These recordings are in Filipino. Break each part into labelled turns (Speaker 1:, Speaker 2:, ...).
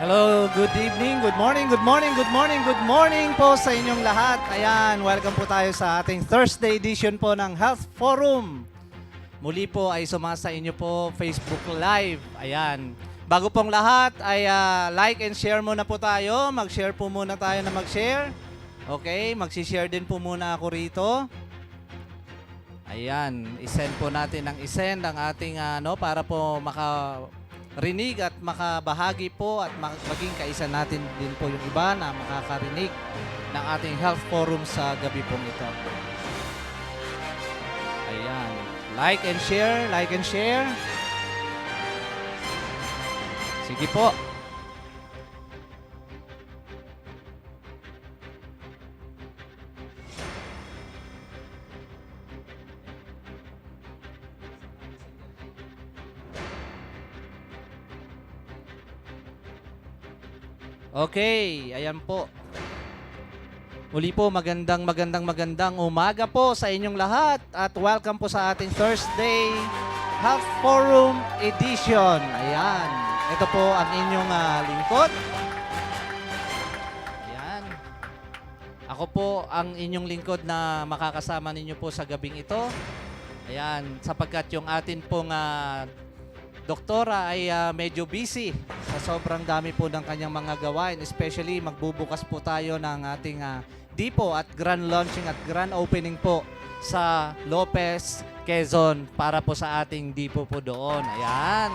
Speaker 1: Hello, good evening, good morning, good morning, good morning, good morning po sa inyong lahat. Ayan, welcome po tayo sa ating Thursday edition po ng Health Forum. Muli po ay sumasa inyo po Facebook Live. Ayan, bago pong lahat ay like and share muna po tayo. Mag-share po muna tayo na mag-share. Okay, mag-share din po muna ako rito. Ayan, isend po natin ang ating para po makarinig at makabahagi po at maging kaisa natin din po yung iba na makakarinig ng ating health forum sa gabi pong ito. Ayan, like and share, like and share. Sige po. Okay, ayan po. Muli po, magandang umaga po sa inyong lahat at welcome po sa ating Thursday Health Forum Edition. Ayan, ito po ang inyong lingkod. Ayan. Ako po ang inyong lingkod na makakasama ninyo po sa gabing ito. Ayan, sapagkat yung atin pong doktora ay medyo busy sa sobrang dami po ng kanyang mga gawain. Especially magbubukas po tayo ng ating Dipo at grand launching at grand opening po sa Lopez, Quezon para po sa ating Dipo po doon. Ayan.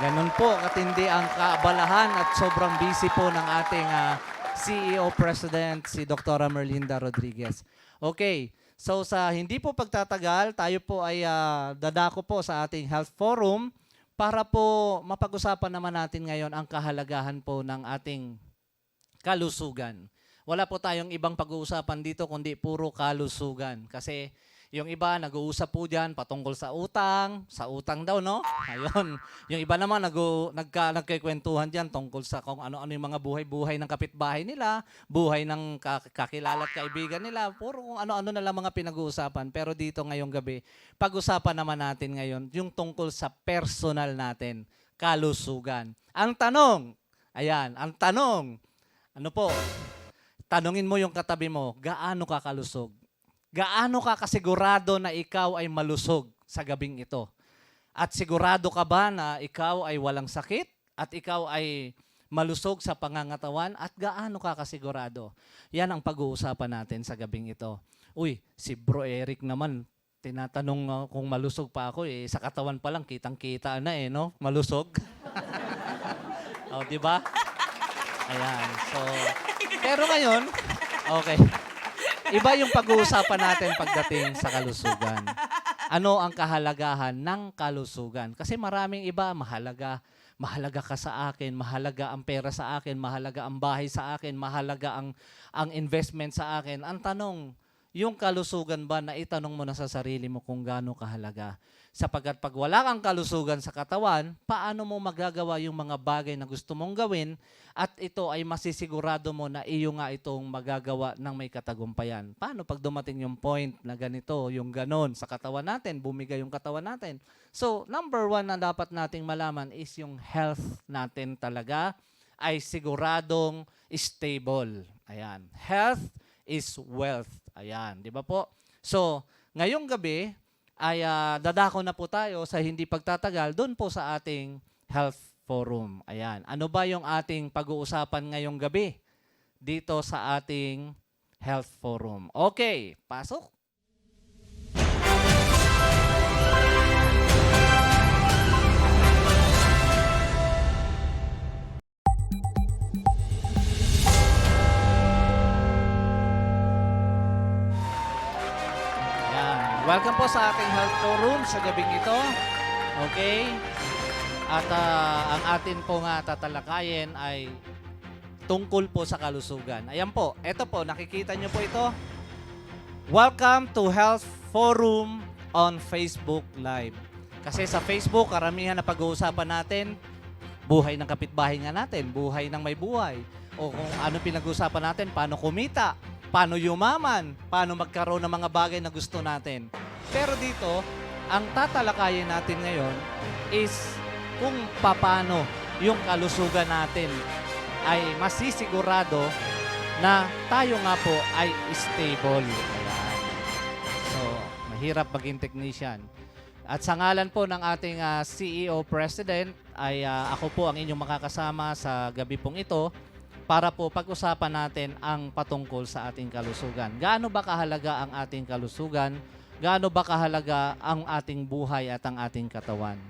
Speaker 1: Ganun po katindi ang kaabalahan at sobrang busy po ng ating CEO President si Dr. Merlinda Rodriguez. Okay. So sa hindi po pagtatagal, tayo po ay dadako po sa ating health forum para po mapag-usapan naman natin ngayon ang kahalagahan po ng ating kalusugan. Wala po tayong ibang pag-uusapan dito kundi puro kalusugan. Kasi yung iba nag-uusap po dyan patungkol sa utang daw, no? Ayun. Yung iba naman nagkikwentuhan dyan tungkol sa kung ano-ano yung mga buhay-buhay ng kapitbahay nila, buhay ng kakilala at kaibigan nila, puro kung ano-ano na lang mga pinag-uusapan. Pero dito ngayong gabi, pag-usapan naman natin ngayon yung tungkol sa personal natin, kalusugan. Ang tanong, ano po? Tanungin mo yung katabi mo, gaano ka kalusog? Gaano ka kasigurado na ikaw ay malusog sa gabing ito? At sigurado ka ba na ikaw ay walang sakit at ikaw ay malusog sa pangangatawan? At gaano ka kasigurado? Yan ang pag-uusapan natin sa gabing ito. Uy, si Bro Eric naman, tinatanong kung malusog pa ako eh. Sa katawan pa lang, kitang-kita na eh, no? Malusog. Oh, di ba? Ayan. So, pero ngayon, okay. Iba yung pag-uusapan natin pagdating sa kalusugan. Ano ang kahalagahan ng kalusugan? Kasi maraming iba, mahalaga ka sa akin, mahalaga ang pera sa akin, mahalaga ang bahay sa akin, mahalaga ang investment sa akin. Ang tanong, yung kalusugan ba na itanong mo na sa sarili mo kung gaano kahalaga? Sapagkat pag wala kang kalusugan sa katawan, paano mo magagawa yung mga bagay na gusto mong gawin at ito ay masisigurado mo na iyo nga itong magagawa ng may katagumpayan? Paano pag dumating yung point na ganito, yung ganon sa katawan natin, bumigay yung katawan natin? So, number one na dapat nating malaman is yung health natin talaga ay siguradong stable. Ayan. Health is wealth. Ayan. Di ba po? So, ngayong gabi, ay dadako na po tayo sa hindi pagtatagal doon po sa ating health forum. Ayan. Ano ba yung ating pag-uusapan ngayong gabi dito sa ating health forum? Okay, pasok. Welcome po sa ating health forum sa gabing ito. Okay? At ang atin po nga tatalakayin ay tungkol po sa kalusugan. Ayan po. Ito po, nakikita nyo po ito. Welcome to Health Forum on Facebook Live. Kasi sa Facebook, karamihan na pag-uusapan natin, buhay ng kapitbahay nga natin, buhay ng may buhay. O kung ano pinag-uusapan natin, paano kumita, paano yumaman, paano magkaroon ng mga bagay na gusto natin. Pero dito, ang tatalakayin natin ngayon is kung paano yung kalusugan natin ay masisigurado na tayo nga po ay stable. Ayan. So, mahirap maging technician. At sa ngalan po ng ating CEO President ay ako po ang inyong makakasama sa gabi pong ito para po pag-usapan natin ang patungkol sa ating kalusugan. Gaano ba kahalaga ang ating kalusugan? Gaano ba kahalaga ang ating buhay at ang ating katawan?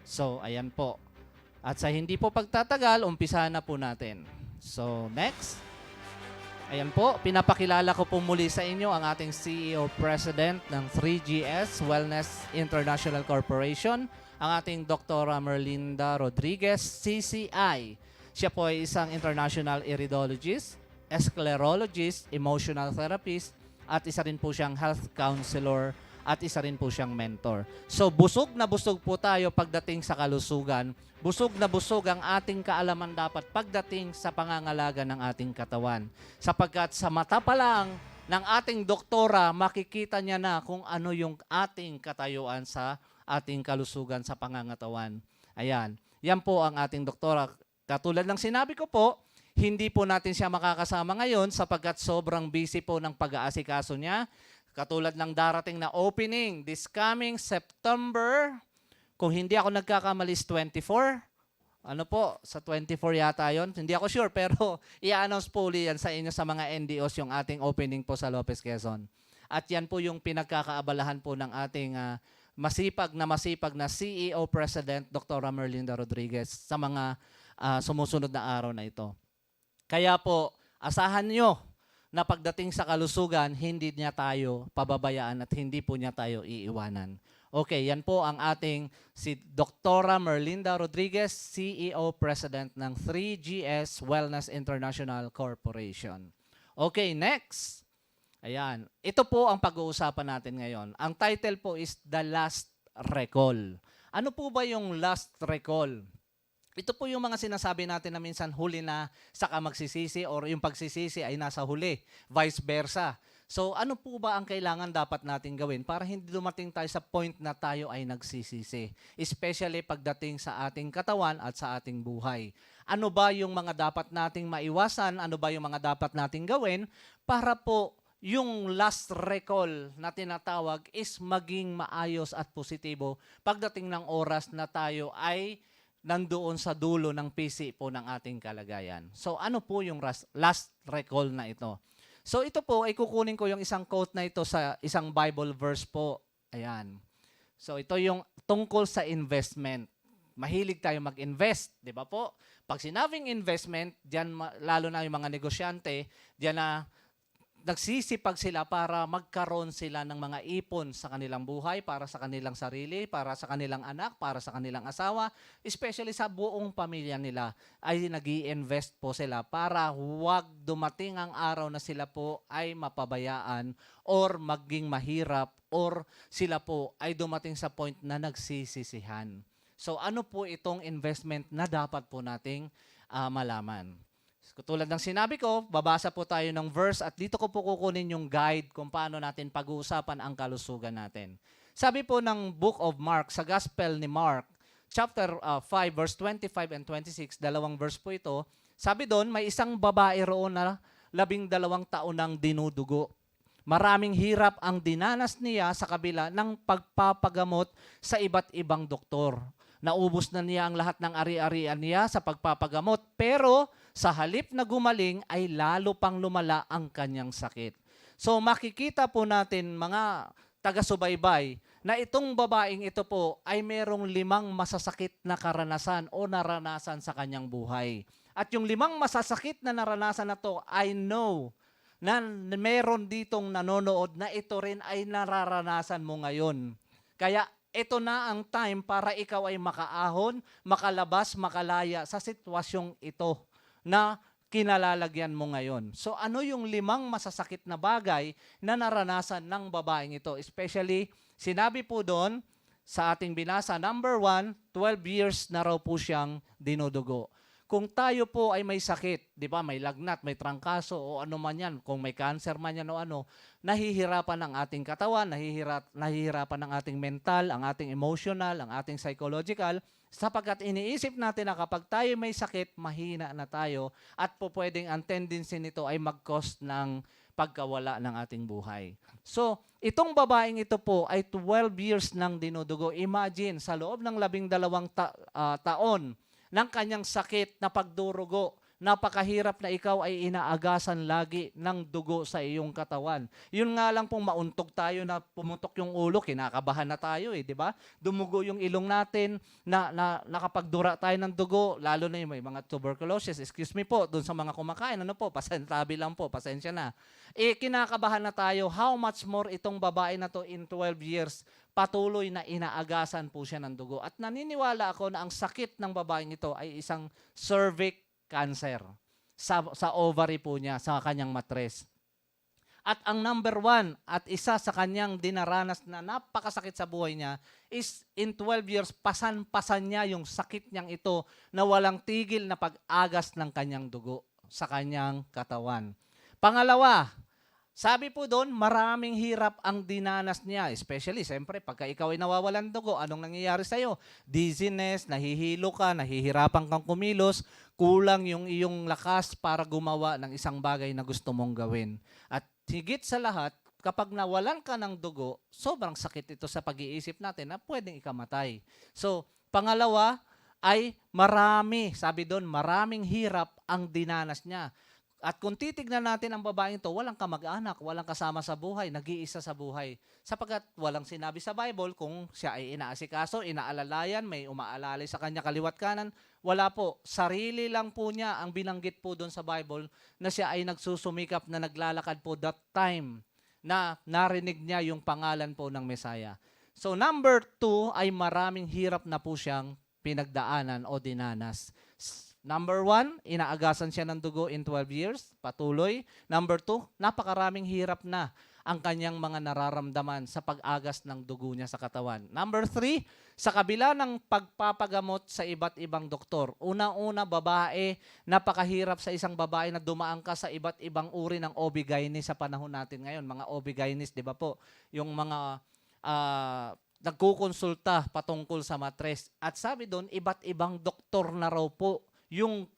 Speaker 1: So, ayan po. At sa hindi po pagtatagal, umpisahan na po natin. So, next. Ayan po, pinapakilala ko po muli sa inyo ang ating CEO President ng 3GS Wellness International Corporation, ang ating Dr. Merlinda Rodriguez, CCI. Siya po ay isang international iridologist, sclerologist, emotional therapist, at isa rin po siyang health counselor at isa rin po siyang mentor. So busog na busog po tayo pagdating sa kalusugan. Busog na busog ang ating kaalaman dapat pagdating sa pangangalaga ng ating katawan. Sapagkat sa mata pa lang ng ating doktora, makikita niya na kung ano yung ating katayuan sa ating kalusugan sa pangangatawan. Ayan. Yan po ang ating doktora. Katulad ng sinabi ko po, hindi po natin siya makakasama ngayon sapagkat sobrang busy po ng pag-aasikaso niya. Katulad ng darating na opening this coming September, kung hindi ako nagkakamali, 24. Ano po, sa 24 yata yon. Hindi ako sure, pero i-announce po ulit yan sa inyo sa mga NDOs yung ating opening po sa Lopez, Quezon. At yan po yung pinagkakaabalahan po ng ating masipag na CEO President Dr. Merlinda Rodriguez sa mga sumusunod na araw na ito. Kaya po, asahan nyo na pagdating sa kalusugan, hindi niya tayo pababayaan at hindi po niya tayo iiwanan. Okay, yan po ang ating si Dr. Merlinda Rodriguez, CEO President ng 3GS Wellness International Corporation. Okay, next. Ayan. Ito po ang pag-uusapan natin ngayon. Ang title po is The Last Recall. Ano po ba yung last recall? Ito po yung mga sinasabi natin na minsan huli na saka magsisisi or yung pagsisisi ay nasa huli, vice versa. So ano po ba ang kailangan dapat natin gawin para hindi dumating tayo sa point na tayo ay nagsisisi? Especially pagdating sa ating katawan at sa ating buhay. Ano ba yung mga dapat nating maiwasan? Ano ba yung mga dapat nating gawin para po yung last recall na tinatawag is maging maayos at positibo pagdating ng oras na tayo ay nandoon sa dulo ng PC po ng ating kalagayan. So ano po yung last recall na ito? So ito po ay kukunin ko yung isang quote na ito sa isang Bible verse po. Ayan. So ito yung tungkol sa investment. Mahilig tayo mag-invest, di ba po? Pag sinabing investment, diyan lalo na yung mga negosyante, diyan na nagsisipag sila para magkaroon sila ng mga ipon sa kanilang buhay, para sa kanilang sarili, para sa kanilang anak, para sa kanilang asawa, especially sa buong pamilya nila, ay nag-i-invest po sila para huwag dumating ang araw na sila po ay mapabayaan or maging mahirap or sila po ay dumating sa point na nagsisisihan. So ano po itong investment na dapat po nating malaman? Tulad ng sinabi ko, babasa po tayo ng verse at dito ko po kukunin yung guide kung paano natin pag-uusapan ang kalusugan natin. Sabi po ng Book of Mark, sa Gospel ni Mark, chapter 5, verse 25 and 26, dalawang verse po ito, sabi doon, may isang babae roon na 12 taon nang dinudugo. Maraming hirap ang dinanas niya sa kabila ng pagpapagamot sa iba't ibang doktor. Naubos na niya ang lahat ng ari-arian niya sa pagpapagamot, pero sa halip na gumaling ay lalo pang lumala ang kanyang sakit. So makikita po natin mga taga-subaybay na itong babaeng ito po ay merong 5 masasakit na karanasan o naranasan sa kanyang buhay. At yung 5 masasakit na naranasan na to, I know na meron ditong nanonood na ito rin ay nararanasan mo ngayon. Kaya ito na ang time para ikaw ay makaahon, makalabas, makalaya sa sitwasyong ito na kinalalagyan mo ngayon. So ano yung 5 masasakit na bagay na naranasan ng babaeng ito? Especially, sinabi po doon sa ating binasa, number 1, 12 years na raw po siyang dinudugo. kung tayo po ay may sakit, di ba, may lagnat, may trangkaso o ano man yan, kung may cancer man yan o ano, nahihirapan ang ating katawan, nahihirapan ang ating mental, ang ating emotional, ang ating psychological, sapagkat iniisip natin na kapag tayo may sakit, mahina na tayo at po pwedeng ang tendency nito ay mag-cause ng pagkawala ng ating buhay. So, itong babaeng ito po ay 12 years nang dinudugo. Imagine, sa loob ng 12 taon, ng kanyang sakit na pagdurugo, napakahirap na ikaw ay inaagasan lagi ng dugo sa iyong katawan. Yun nga lang pong mauntog tayo na pumutok yung ulo, kinakabahan na tayo di ba? Dumugo yung ilong natin, nakapagdura tayo ng dugo, lalo na yung may mga tuberculosis, excuse me po, dun sa mga kumakain, ano po, pasentabi lang po, pasensya na. Kinakabahan na tayo, how much more itong babae na to in 12 years, patuloy na inaagasan po siya ng dugo. At naniniwala ako na ang sakit ng babaeng ito ay isang cervix cancer sa ovary po niya, sa kanyang matres. At ang number 1 at isa sa kanyang dinaranas na napakasakit sa buhay niya is in 12 years, pasan-pasan niya yung sakit niyang ito na walang tigil na pag-agas ng kanyang dugo sa kanyang katawan. Pangalawa, sabi po doon, maraming hirap ang dinanas niya. Especially, siyempre, pagka ikaw ay nawawalan dugo, anong nangyayari sa'yo? Dizziness, nahihilo ka, nahihirapan kang kumilos, kulang yung iyong lakas para gumawa ng isang bagay na gusto mong gawin. At higit sa lahat, kapag nawalan ka ng dugo, sobrang sakit ito sa pag-iisip natin na pwedeng ikamatay. So, pangalawa ay sabi doon, maraming hirap ang dinanas niya. At kung titignan natin ang babaeng ito, walang kamag-anak, walang kasama sa buhay, nag-iisa sa buhay. Sapagkat walang sinabi sa Bible kung siya ay inaasikaso, inaalalayan, may umaalalay sa kanya kaliwat kanan. Wala po. Sarili lang po niya ang binanggit po doon sa Bible na siya ay nagsusumikap na naglalakad po that time na narinig niya yung pangalan po ng Messiah. So number 2 ay maraming hirap na po siyang pinagdaanan o dinanas. Number 1, inaagasan siya ng dugo in 12 years, patuloy. Number 2, napakaraming hirap na ang kanyang mga nararamdaman sa pag-agas ng dugo niya sa katawan. Number 3, sa kabila ng pagpapagamot sa iba't ibang doktor, una-una babae, napakahirap sa isang babae na dumaan ka sa iba't ibang uri ng OB-GYN sa panahon natin ngayon. Mga OB-GYN, di ba po? Yung mga nagkukonsulta patungkol sa matres. At sabi doon, iba't ibang doktor na raw po yung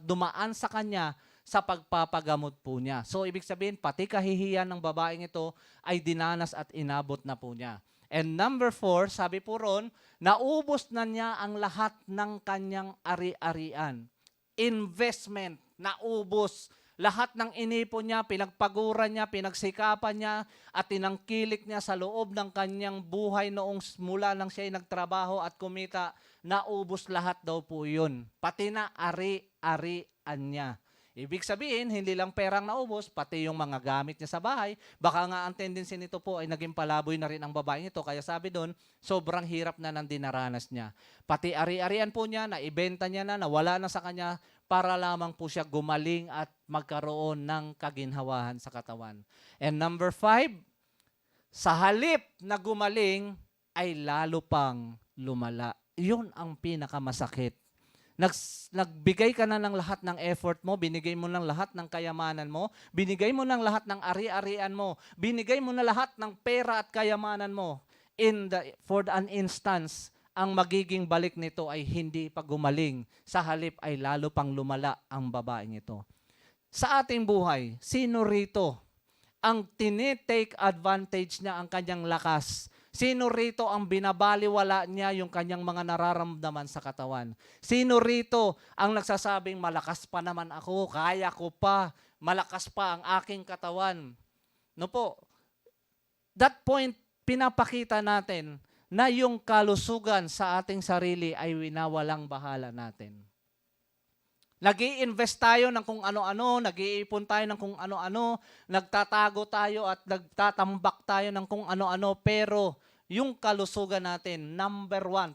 Speaker 1: dumaan sa kanya sa pagpapagamot po niya. So, ibig sabihin, pati kahihiyan ng babaeng ito ay dinanas at inabot na po niya. And number 4, sabi po ron, naubos na niya ang lahat ng kanyang ari-arian. Investment, naubos. Lahat ng inipon niya, pinagpaguran niya, pinagsikapan niya, at tinangkilik niya sa loob ng kanyang buhay noong mula nang siya ay nagtrabaho at kumita, naubos lahat daw po yun. Pati na ari-arian niya. Ibig sabihin, hindi lang perang naubos, pati yung mga gamit niya sa bahay. Baka nga ang tendency nito po ay naging palaboy na rin ang babaeng ito. Kaya sabi doon, sobrang hirap na ng dinaranas niya. Pati ari-arian po niya, naibenta niya na, nawala na sa kanya, para lamang po siya gumaling at magkaroon ng kaginhawahan sa katawan. And number 5, sa halip na gumaling, ay lalo pang lumala. Yun ang pinakamasakit. Nagbigay ka na ng lahat ng effort mo, binigay mo ng lahat ng kayamanan mo, binigay mo ng lahat ng ari-arian mo, binigay mo na lahat ng pera at kayamanan mo. For an instance, ang magiging balik nito ay hindi pa gumaling. Sa halip ay lalo pang lumala ang babaeng ito. Sa ating buhay, sino rito ang tinitake advantage niya ang kanyang lakas? Sino rito ang binabaliwala niya yung kanyang mga nararamdaman sa katawan? Sino rito ang nagsasabing malakas pa naman ako, kaya ko pa, malakas pa ang aking katawan? No po, that point, pinapakita natin na yung kalusugan sa ating sarili ay winawalang bahala natin. Nag-i-invest tayo ng kung ano-ano, nag-iipon tayo ng kung ano-ano, nagtatago tayo at nagtatambak tayo ng kung ano-ano, pero yung kalusugan natin, number 1,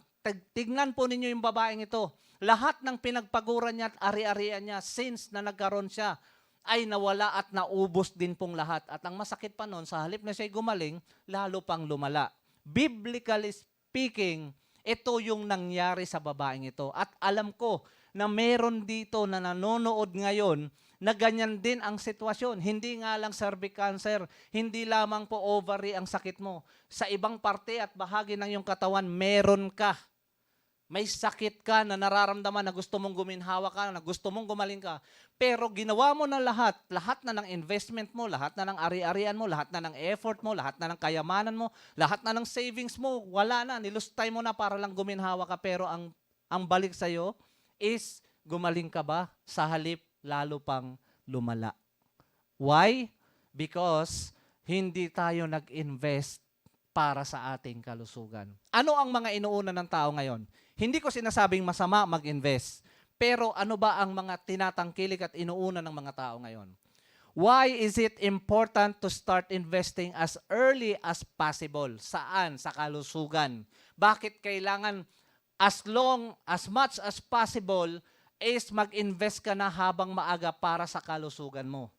Speaker 1: tignan po ninyo yung babaeng ito. Lahat ng pinagpaguran niya at ari-arian niya since na nagkaroon siya, ay nawala at naubos din pong lahat. At ang masakit pa noon, sa halip na siya'y gumaling, lalo pang lumala. Biblically speaking, Ito yung nangyari sa babaeng ito. At alam ko na meron dito na nanonood ngayon na ganyan din ang sitwasyon. Hindi nga lang cervic cancer, hindi lamang po ovary ang sakit mo. Sa ibang parte at bahagi ng iyong katawan, meron ka. May sakit ka na nararamdaman na gusto mong guminhawa ka, na gusto mong gumaling ka. Pero ginawa mo na lahat na ng investment mo, lahat na ng ari-arian mo, lahat na ng effort mo, lahat na ng kayamanan mo, lahat na ng savings mo, wala na, nilustay mo na para lang guminhawa ka. Pero ang balik sa'yo is gumaling ka ba sa halip lalo pang lumala. Why? Because hindi tayo nag-invest para sa ating kalusugan. Ano ang mga inuuna ng tao ngayon? Hindi ko sinasabing masama mag-invest. Pero ano ba ang mga tinatangkilik at inuuna ng mga tao ngayon? Why is it important to start investing as early as possible? Saan? Sa kalusugan. Bakit kailangan as much as possible is mag-invest ka na habang maaga para sa kalusugan mo?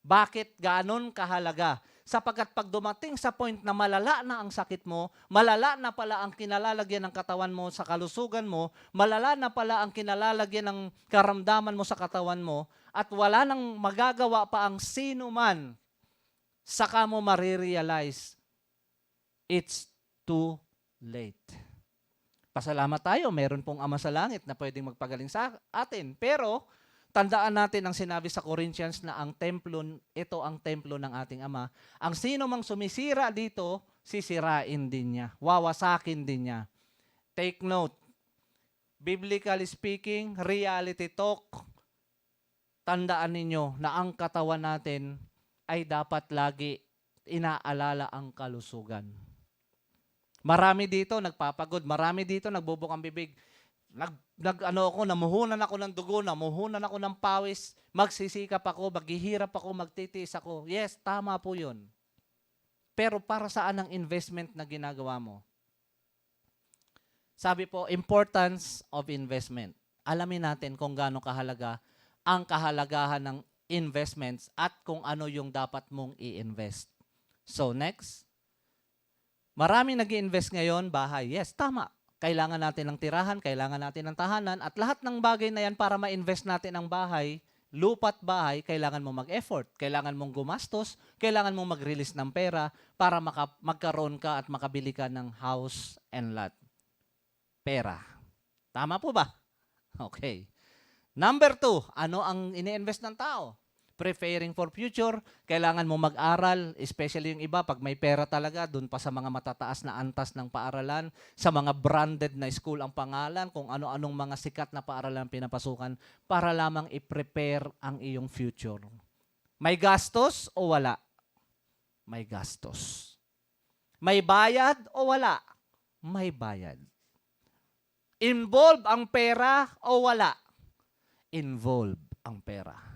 Speaker 1: Bakit ganon kahalaga? Sapagkat pag dumating sa point na malala na ang sakit mo, malala na pala ang kinalalagyan ng katawan mo sa kalusugan mo, malala na pala ang kinalalagyan ng karamdaman mo sa katawan mo, at wala nang magagawa pa ang sino man, saka mo marirealize, it's too late. Pasalamat tayo, meron pong Ama sa Langit na pwedeng magpagaling sa atin. Pero, tandaan natin ang sinabi sa Corinthians na ito ang templo ng ating Ama. Ang sino mang sumisira dito, sisirain din niya. Wawasakin din niya. Take note. Biblically speaking, reality talk, tandaan ninyo na ang katawan natin ay dapat lagi inaalala ang kalusugan. Marami dito nagpapagod, marami dito nagbubukang bibig. Namuhunan ako ng dugo, namuhunan ako ng pawis, magsisikap ako, maghihirap ako, magtitiis ako. Yes, tama po yun. Pero para saan ang investment na ginagawa mo? Sabi po, importance of investment. Alamin natin kung gaano kahalaga ang kahalagahan ng investments at kung ano yung dapat mong i-invest. So next, maraming nag-i-invest ngayon, bahay. Yes, tama. Kailangan natin ng tirahan, kailangan natin ng tahanan, at lahat ng bagay na yan para ma-invest natin ang bahay, lupa't bahay, kailangan mo mag-effort, kailangan mong gumastos, kailangan mong mag-release ng pera para magkaroon ka at makabili ka ng house and lot. Pera. Tama po ba? Okay. Number 2, ano ang ini-invest ng tao? Preparing for future, kailangan mo mag-aral, especially yung iba, pag may pera talaga, dun pa sa mga matataas na antas ng paaralan, sa mga branded na school ang pangalan, kung ano-anong mga sikat na paaralan pinapasukan, para lamang i-prepare ang iyong future. May gastos o wala? May gastos. May bayad o wala? May bayad. Involve ang pera o wala? Involve ang pera.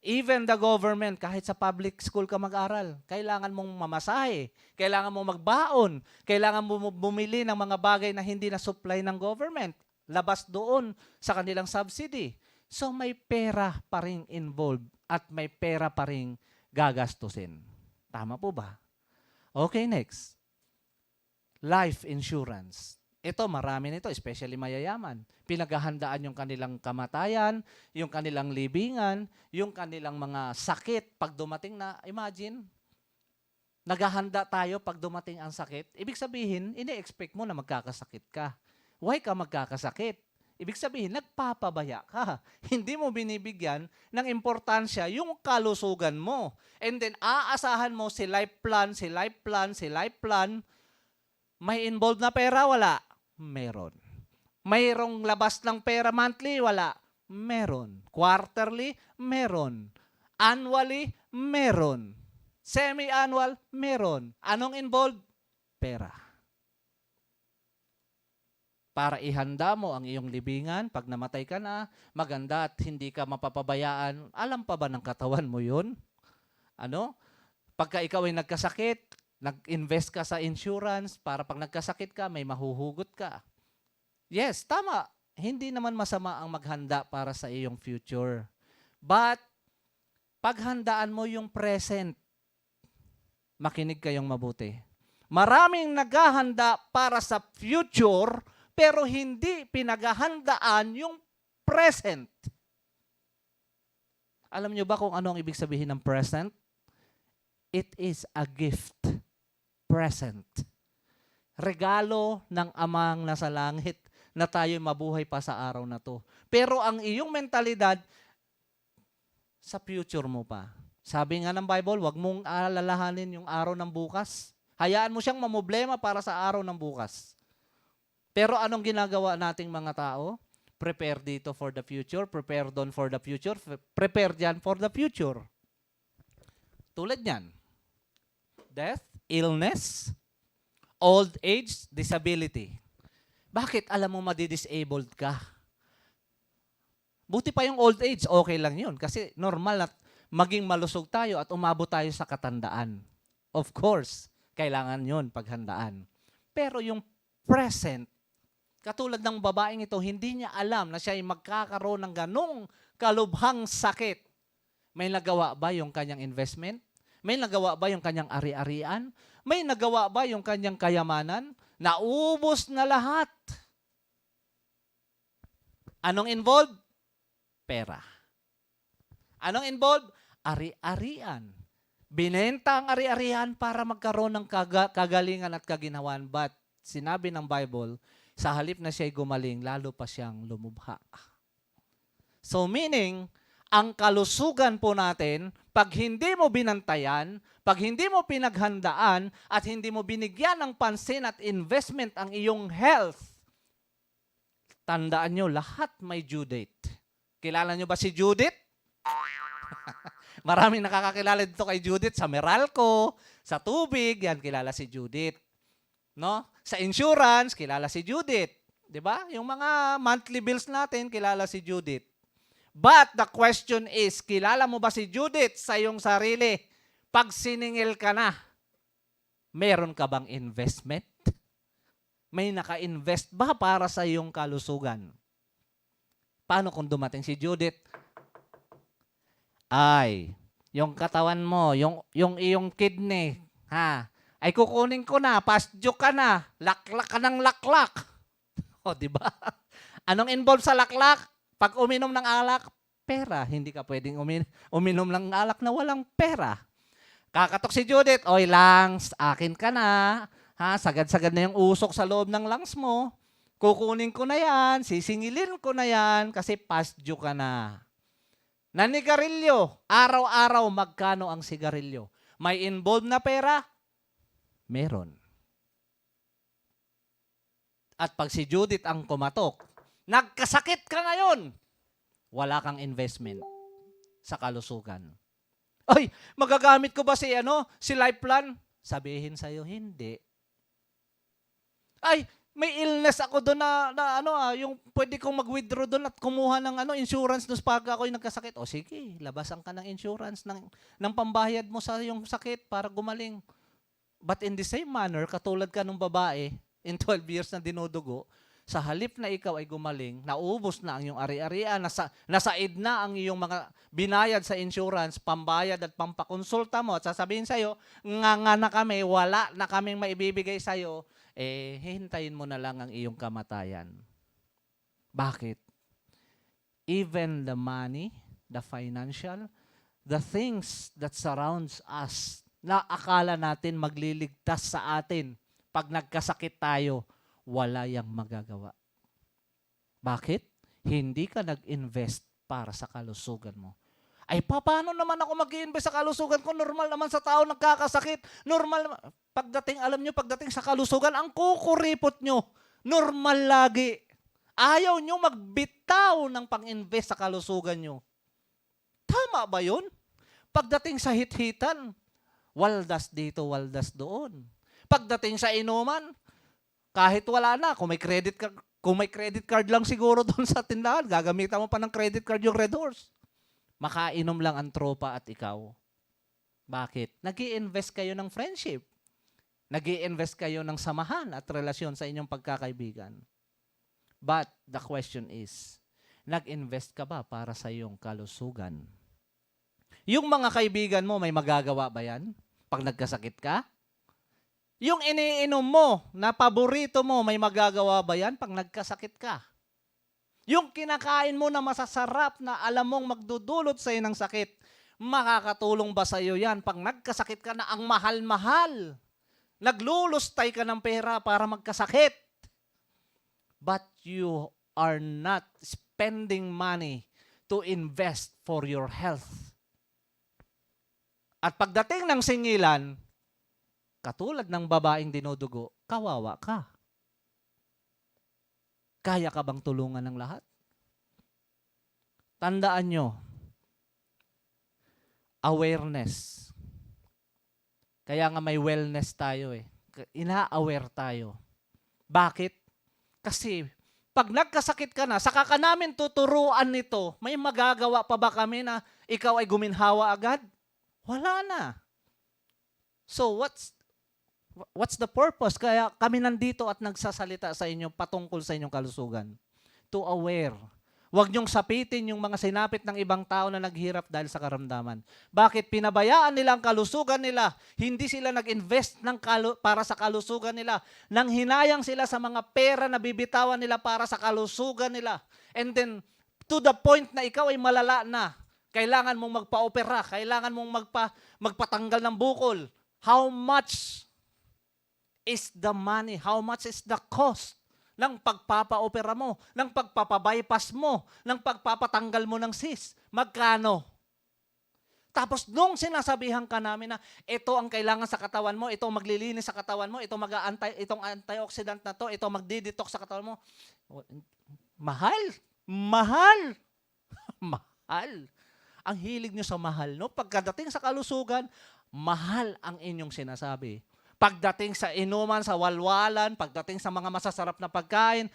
Speaker 1: Even the government, kahit sa public school ka mag-aral, kailangan mong mamasahe, kailangan mong magbaon, kailangan mo bumili ng mga bagay na hindi na supply ng government, labas doon sa kanilang subsidy. So may pera pa rin involved at may pera pa rin gagastusin. Tama po ba? Okay, next. Life insurance. Ito, marami nito, especially mayayaman. Pinaghahandaan yung kanilang kamatayan, yung kanilang libingan, yung kanilang mga sakit. Pag dumating na, imagine, naghahanda tayo pag dumating ang sakit. Ibig sabihin, ini-expect mo na magkakasakit ka. Why ka magkakasakit? Ibig sabihin, nagpapabaya ka. Hindi mo binibigyan ng importansya yung kalusugan mo. And then, aasahan mo si life plan, si life plan, si life plan. May involved na pera? Wala. Meron. Mayroong labas ng pera monthly? Wala. Meron. Quarterly? Meron. Annually? Meron. Semi-annual? Meron. Anong involved? Pera. Para ihanda mo ang iyong libingan, pag namatay ka na, maganda at hindi ka mapapabayaan. Alam pa ba ng katawan mo yun? Ano? Pagka ikaw ay nagkasakit, nag-invest ka sa insurance para pag nagkasakit ka, may mahuhugot ka. Yes, tama. Hindi naman masama ang maghanda para sa iyong future. But, paghandaan mo yung present, makinig kayong mabuti. Maraming naghahanda para sa future, pero hindi pinaghahandaan yung present. Alam niyo ba kung ano ang ibig sabihin ng present? It is a gift. Present. Regalo ng Amang nasa langit na tayo mabuhay pa sa araw na to. Pero ang iyong mentalidad, sa future mo pa. Sabi nga ng Bible, wag mong alalahanin yung araw ng bukas. Hayaan mo siyang mamblema para sa araw ng bukas. Pero anong ginagawa nating mga tao? Prepare dito for the future, prepare doon for the future, prepare dyan for the future. Tulad niyan, death, illness, old age, disability. Bakit alam mo madi-disabled ka? Buti pa yung old age, okay lang yun. Kasi normal na maging malusog tayo at umabot tayo sa katandaan. Of course, kailangan yun paghandaan. Pero yung present, katulad ng babaeng ito, hindi niya alam na siya ay magkakaroon ng ganong kalubhang sakit. May nagawa ba yung kanyang investment? May nagawa ba yung kanyang ari-arian? May nagawa ba yung kanyang kayamanan? Naubos na lahat. Anong involved? Pera. Anong involved? Ari-arian. Binenta ang ari-arian para magkaroon ng kagalingan at kaginawan. But sinabi ng Bible, sa halip na siya'y gumaling, lalo pa siyang lumubha. So meaning, ang kalusugan po natin, pag hindi mo binantayan, pag hindi mo pinaghandaan, at hindi mo binigyan ng pansin at investment ang iyong health, tandaan nyo, lahat may due date. Kilala nyo ba si Judith? Maraming nakakakilala dito kay Judith sa Meralco, sa tubig, yan kilala si Judith. No? Sa insurance, kilala si Judith. 'Di ba? Yung mga monthly bills natin, kilala si Judith. But the question is, kilala mo ba si Judith sa iyong sarili? Pag siningil ka na, meron ka bang investment? May naka-invest ba para sa iyong kalusugan? Paano kung dumating si Judith? Ay, yung katawan mo, yung iyong kidney, ay kukunin ko na, pasjo ka na, laklak ka ng laklak. O, di ba? Anong involved sa laklak? Pag uminom ng alak, pera. Hindi ka pwedeng uminom ng alak na walang pera. Kakatok si Judith, oy, lungs, akin ka na. Sagad-sagad na yung usok sa loob ng lungs mo. Kukunin ko na yan, sisingilin ko na yan, kasi pasjo ka na. Nanigarilyo, araw-araw magkano ang sigarilyo? May involved na pera? Meron. At pag si Judith ang kumatok, nagkasakit ka ngayon, wala kang investment sa kalusugan. Ay, magagamit ko ba si Life Plan? Sabihin sa'yo, hindi. Ay, may illness ako doon yung pwede kong mag-withdraw doon at kumuha ng insurance doon pag ako'y nagkasakit. O sige, labasan ka ng insurance ng pambayad mo sa yung sakit para gumaling. But in the same manner, katulad ka nung babae, in 12 years na dinudugo, sa halip na ikaw ay gumaling, naubos na ang iyong ari-arian, nasaid na ang iyong mga binayad sa insurance, pambayad at pampakonsulta mo, at sasabihin sa'yo, nga na kami, wala na kaming maibibigay sa'yo, hihintayin mo na lang ang iyong kamatayan. Bakit? Even the money, the financial, the things that surrounds us, na akala natin magliligtas sa atin, pag nagkasakit tayo, wala yang magagawa. Bakit? Hindi ka nag-invest para sa kalusugan mo. Ay, paano naman ako mag-i-invest sa kalusugan ko? Normal naman sa tao nagkakasakit. Normal naman. Pagdating sa kalusugan, ang kukuripot nyo. Normal lagi. Ayaw nyo magbitaw ng pang-invest sa kalusugan nyo. Tama ba yun? Pagdating sa hit-hitan, waldas dito, waldas doon. Pagdating sa inuman, kahit wala na, kung may credit card lang siguro doon sa tindahan, gagamitan mo pa ng credit card yung Red Horse. Makainom lang ang tropa at ikaw. Bakit? Nag-i-invest kayo ng friendship. Nag-i-invest kayo ng samahan at relasyon sa inyong pagkakaibigan. But the question is, nag-invest ka ba para sa iyong kalusugan? Yung mga kaibigan mo, may magagawa ba yan? Pag nagkasakit ka? Yung iniinom mo na paborito mo, may magagawa ba yan pag nagkasakit ka? Yung kinakain mo na masasarap na alam mong magdudulot sa'yo ng sakit, makakatulong ba sa'yo yan pag nagkasakit ka na ang mahal-mahal? Naglulustay ka ng pera para magkasakit. But you are not spending money to invest for your health. At pagdating ng singilan, katulad ng babaeng dinudugo, kawawa ka. Kaya ka bang tulungan ng lahat? Tandaan nyo, awareness. Kaya nga may wellness tayo eh. Ina-aware tayo. Bakit? Kasi pag nagkasakit ka na, saka ka namin tuturuan nito, may magagawa pa ba kami na ikaw ay guminhawa agad? Wala na. So what's the purpose? Kaya kami nandito at nagsasalita sa inyo patungkol sa inyong kalusugan. To aware. Huwag niyong sapitin yung mga sinapit ng ibang tao na naghirap dahil sa karamdaman. Bakit? Pinabayaan nila ang kalusugan nila. Hindi sila nag-invest para sa kalusugan nila. Nang hinayang sila sa mga pera na bibitawan nila para sa kalusugan nila. And then, to the point na ikaw ay malala na. Kailangan mong magpa-opera. Kailangan mong magpatanggal ng bukol. How much is the money? How much is the cost ng pagpapa-opera mo, ng pagpapa-bypass mo, ng pagpapatanggal mo ng cyst? Magkano? Tapos nung sinasabihan ka namin na ito ang kailangan sa katawan mo, ito ang maglilinis sa katawan mo, itong antioxidant na to, ito ang magdi-detox sa katawan mo. Mahal. Mahal. Mahal. Ang hilig nyo sa mahal, no? Pagkadating sa kalusugan, mahal ang inyong sinasabi. Pagdating sa inuman, sa walwalan, pagdating sa mga masasarap na pagkain,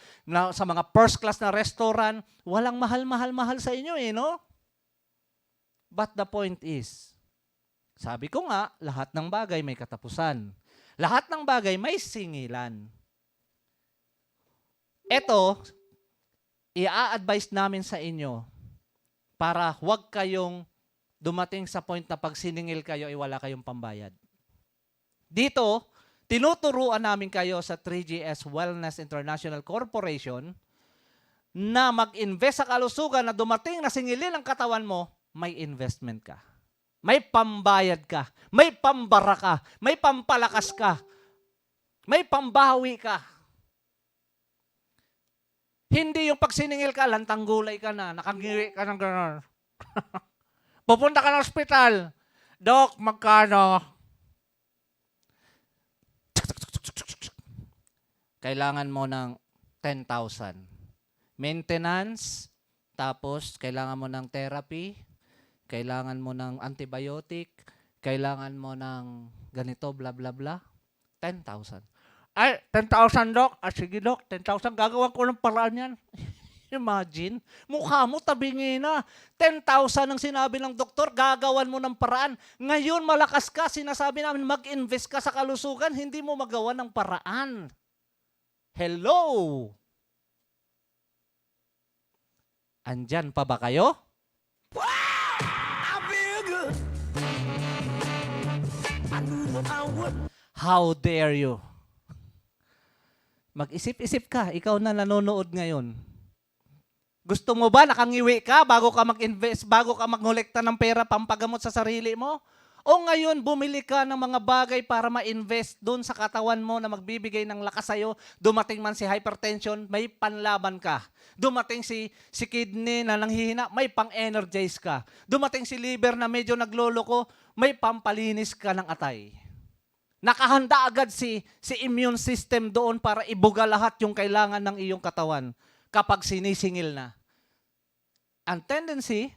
Speaker 1: sa mga first class na restaurant, walang mahal sa inyo eh, no? But the point is, sabi ko nga, lahat ng bagay may katapusan. Lahat ng bagay may singilan. Ito, i-a-advise namin sa inyo para huwag kayong dumating sa point na pag siningil kayo, ay wala kayong pambayad. Dito, tinuturuan namin kayo sa 3GS Wellness International Corporation na mag-invest sa kalusugan na dumating na singilin ang katawan mo, may investment ka. May pambayad ka. May pambara ka. May pampalakas ka. May pambawi ka. Hindi yung pag siningil ka, lantang gulay ka na, nakangiwi ka ng gano'n. Pupunta ka ng ospital. Dok, magkano? Kailangan mo ng 10,000. Maintenance, tapos kailangan mo ng therapy, kailangan mo ng antibiotic, kailangan mo ng ganito, bla bla bla. 10,000. Ay, 10,000 dok. Sige dok, 10,000. Gagawa ko ng paraan yan. Imagine, mukha mo tabingi na. 10,000 ang sinabi ng doktor, gagawan mo ng paraan. Ngayon, malakas ka, sinasabi namin mag-invest ka sa kalusugan, hindi mo magawa ng paraan. Hello? Andyan pa ba kayo?
Speaker 2: Wow! I feel good. I knew that I would.
Speaker 1: How dare you? Mag-isip-isip ka, ikaw na nanonood ngayon. Gusto mo ba nakangiwi ka bago ka mag-invest, bago ka magnolekta ng pera pampagamot sa sarili mo? O ngayon, bumili ka ng mga bagay para ma-invest doon sa katawan mo na magbibigay ng lakas sa'yo. Dumating man si hypertension, may panlaban ka. Dumating si kidney na nanghihina, may pang-energize ka. Dumating si liver na medyo nagloloko, may pampalinis ka ng atay. Nakahanda agad si immune system doon para ibuga lahat yung kailangan ng iyong katawan kapag sinisingil na. Ang tendency,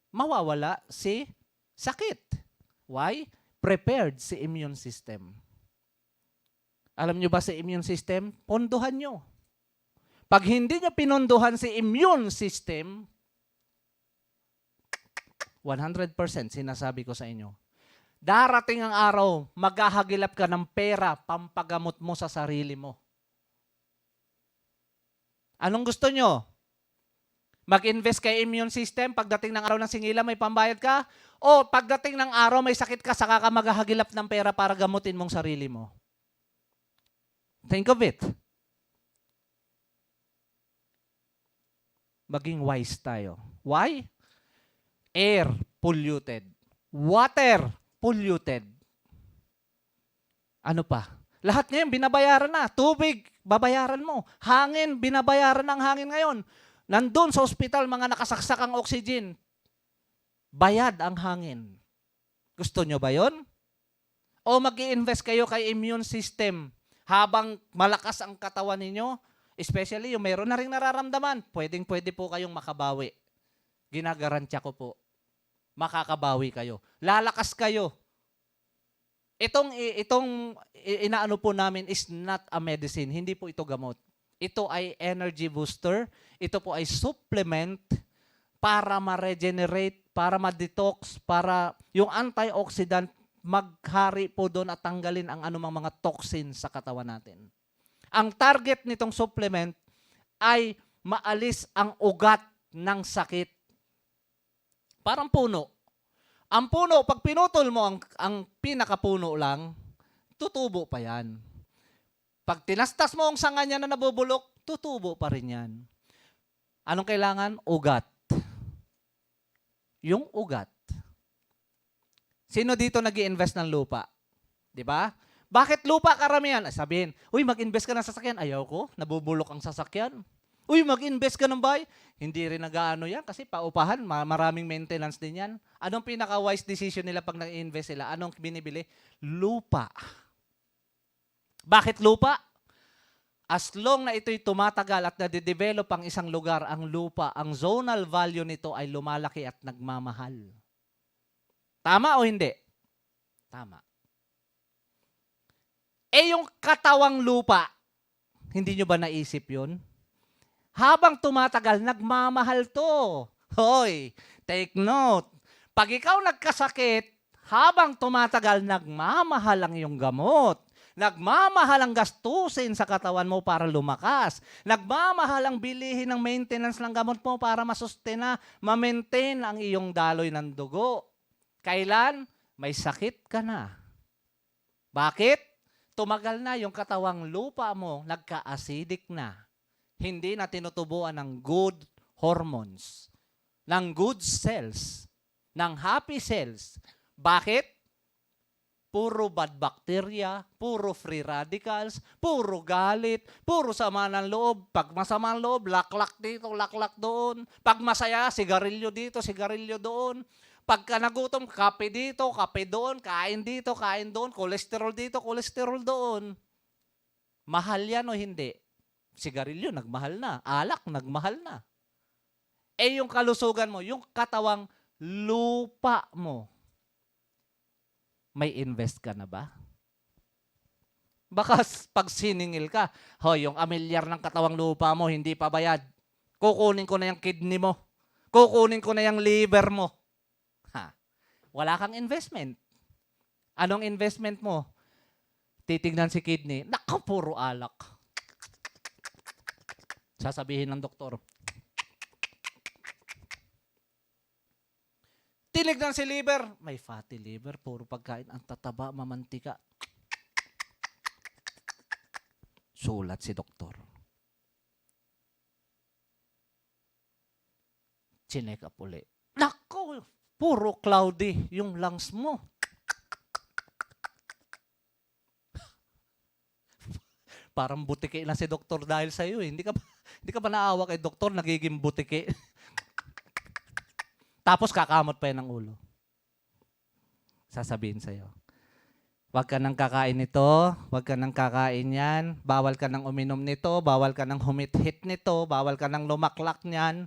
Speaker 1: mawawala si sakit. Why? Prepared si immune system. Alam nyo ba si immune system? Pondohan nyo. Pag hindi nyo pinondohan si immune system, 100% sinasabi ko sa inyo, darating ang araw, maghahagilap ka ng pera, pampagamot mo sa sarili mo. Anong gusto nyo? Mag-invest kay immune system, pagdating ng araw ng singila, may pambayad ka? O pagdating ng araw, may sakit ka, saka ka maghahagilap ng pera para gamutin mong sarili mo? Think of it. Maging wise tayo. Why? Air, polluted. Water, polluted. Ano pa? Lahat ngayon, binabayaran na. Tubig, babayaran mo. Hangin, binabayaran ng hangin ngayon. Nandun sa ospital, mga nakasaksak ang oxygen. Bayad ang hangin. Gusto nyo ba yon? O mag-i-invest kayo kay immune system habang malakas ang katawan ninyo? Especially yung meron na rin nararamdaman, pwede po kayong makabawi. Ginagarantya ko po. Makakabawi kayo. Lalakas kayo. Itong inaano po namin is not a medicine. Hindi po ito gamot. Ito ay energy booster. Ito po ay supplement para ma-regenerate, para ma-detox, para yung antioxidant maghari po doon at tanggalin ang anumang mga toxin sa katawan natin. Ang target nitong supplement ay maalis ang ugat ng sakit. Parang puno. Ang puno, pag pinutol mo ang pinakapuno lang, tutubo pa yan. Pag tinastas mo ang sanga niya na nabubulok, tutubo pa rin yan. Anong kailangan? Ugat. Yung ugat. Sino dito nag-i-invest ng lupa? Di ba? Bakit lupa karamihan? Sabihin, uy, mag-invest ka ng sasakyan. Ayaw ko, nabubulok ang sasakyan. Uy, mag-invest ka ng bahay. Hindi rin nag-ano yan kasi paupahan, maraming maintenance din yan. Anong pinaka-wise decision nila pag nag-invest sila? Anong binibili? Lupa. Bakit lupa? As long na ito'y tumatagal at nade-develop ang isang lugar, ang lupa, ang zonal value nito ay lumalaki at nagmamahal. Tama o hindi? Tama. Eh yung katawang lupa, hindi nyo ba naisip yun? Habang tumatagal, nagmamahal to. Hoy, take note. Pag ikaw nagkasakit, habang tumatagal, nagmamahal ang iyong gamot. Nagmamahal ang gastusin sa katawan mo para lumakas. Nagmamahal ang bilihin ng maintenance ng gamot mo para masustena, ma-maintain ang iyong daloy ng dugo. Kailan? May sakit ka na. Bakit? Tumagal na yung katawang lupa mo, nagka-acidic na. Hindi na tinutubuan ng good hormones, ng good cells, ng happy cells. Bakit? Puro bad bacteria, puro free radicals, puro galit, puro sama ng loob. Pag masama ang loob, laklak dito, laklak doon. Pag masaya, sigarilyo dito, sigarilyo doon. Pagka nagutom, kape dito, kape doon, kain dito, kain doon, kolesterol dito, kolesterol doon. Mahal yan o hindi? Sigarilyo, nagmahal na. Alak, nagmahal na. Eh yung kalusugan mo, yung katawang lupa mo, may invest ka na ba? Baka pag siningil ka, yung amilyar ng katawang lupa mo, hindi pa bayad. Kukunin ko na yung kidney mo. Kukunin ko na yung liver mo. Wala kang investment. Anong investment mo? Titignan si kidney, naku, puro alak. Sasabihin ng doktor. Tinignan si liver, may fatty liver, puro pagkain, ang tataba, mamantika. Sulat si doktor. Chinek up uli. Naku, puro cloudy yung lungs mo. Parang butike na si doktor dahil sa iyo. Hindi ka ba naawa kay doktor, nagiging butike? Tapos kakamot pa yan ng ulo. Sasabihin sa'yo, wag ka nang kakain nito, wag ka nang kakain yan, bawal ka nang uminom nito, bawal ka nang humit-hit nito, bawal ka nang lumaklak niyan.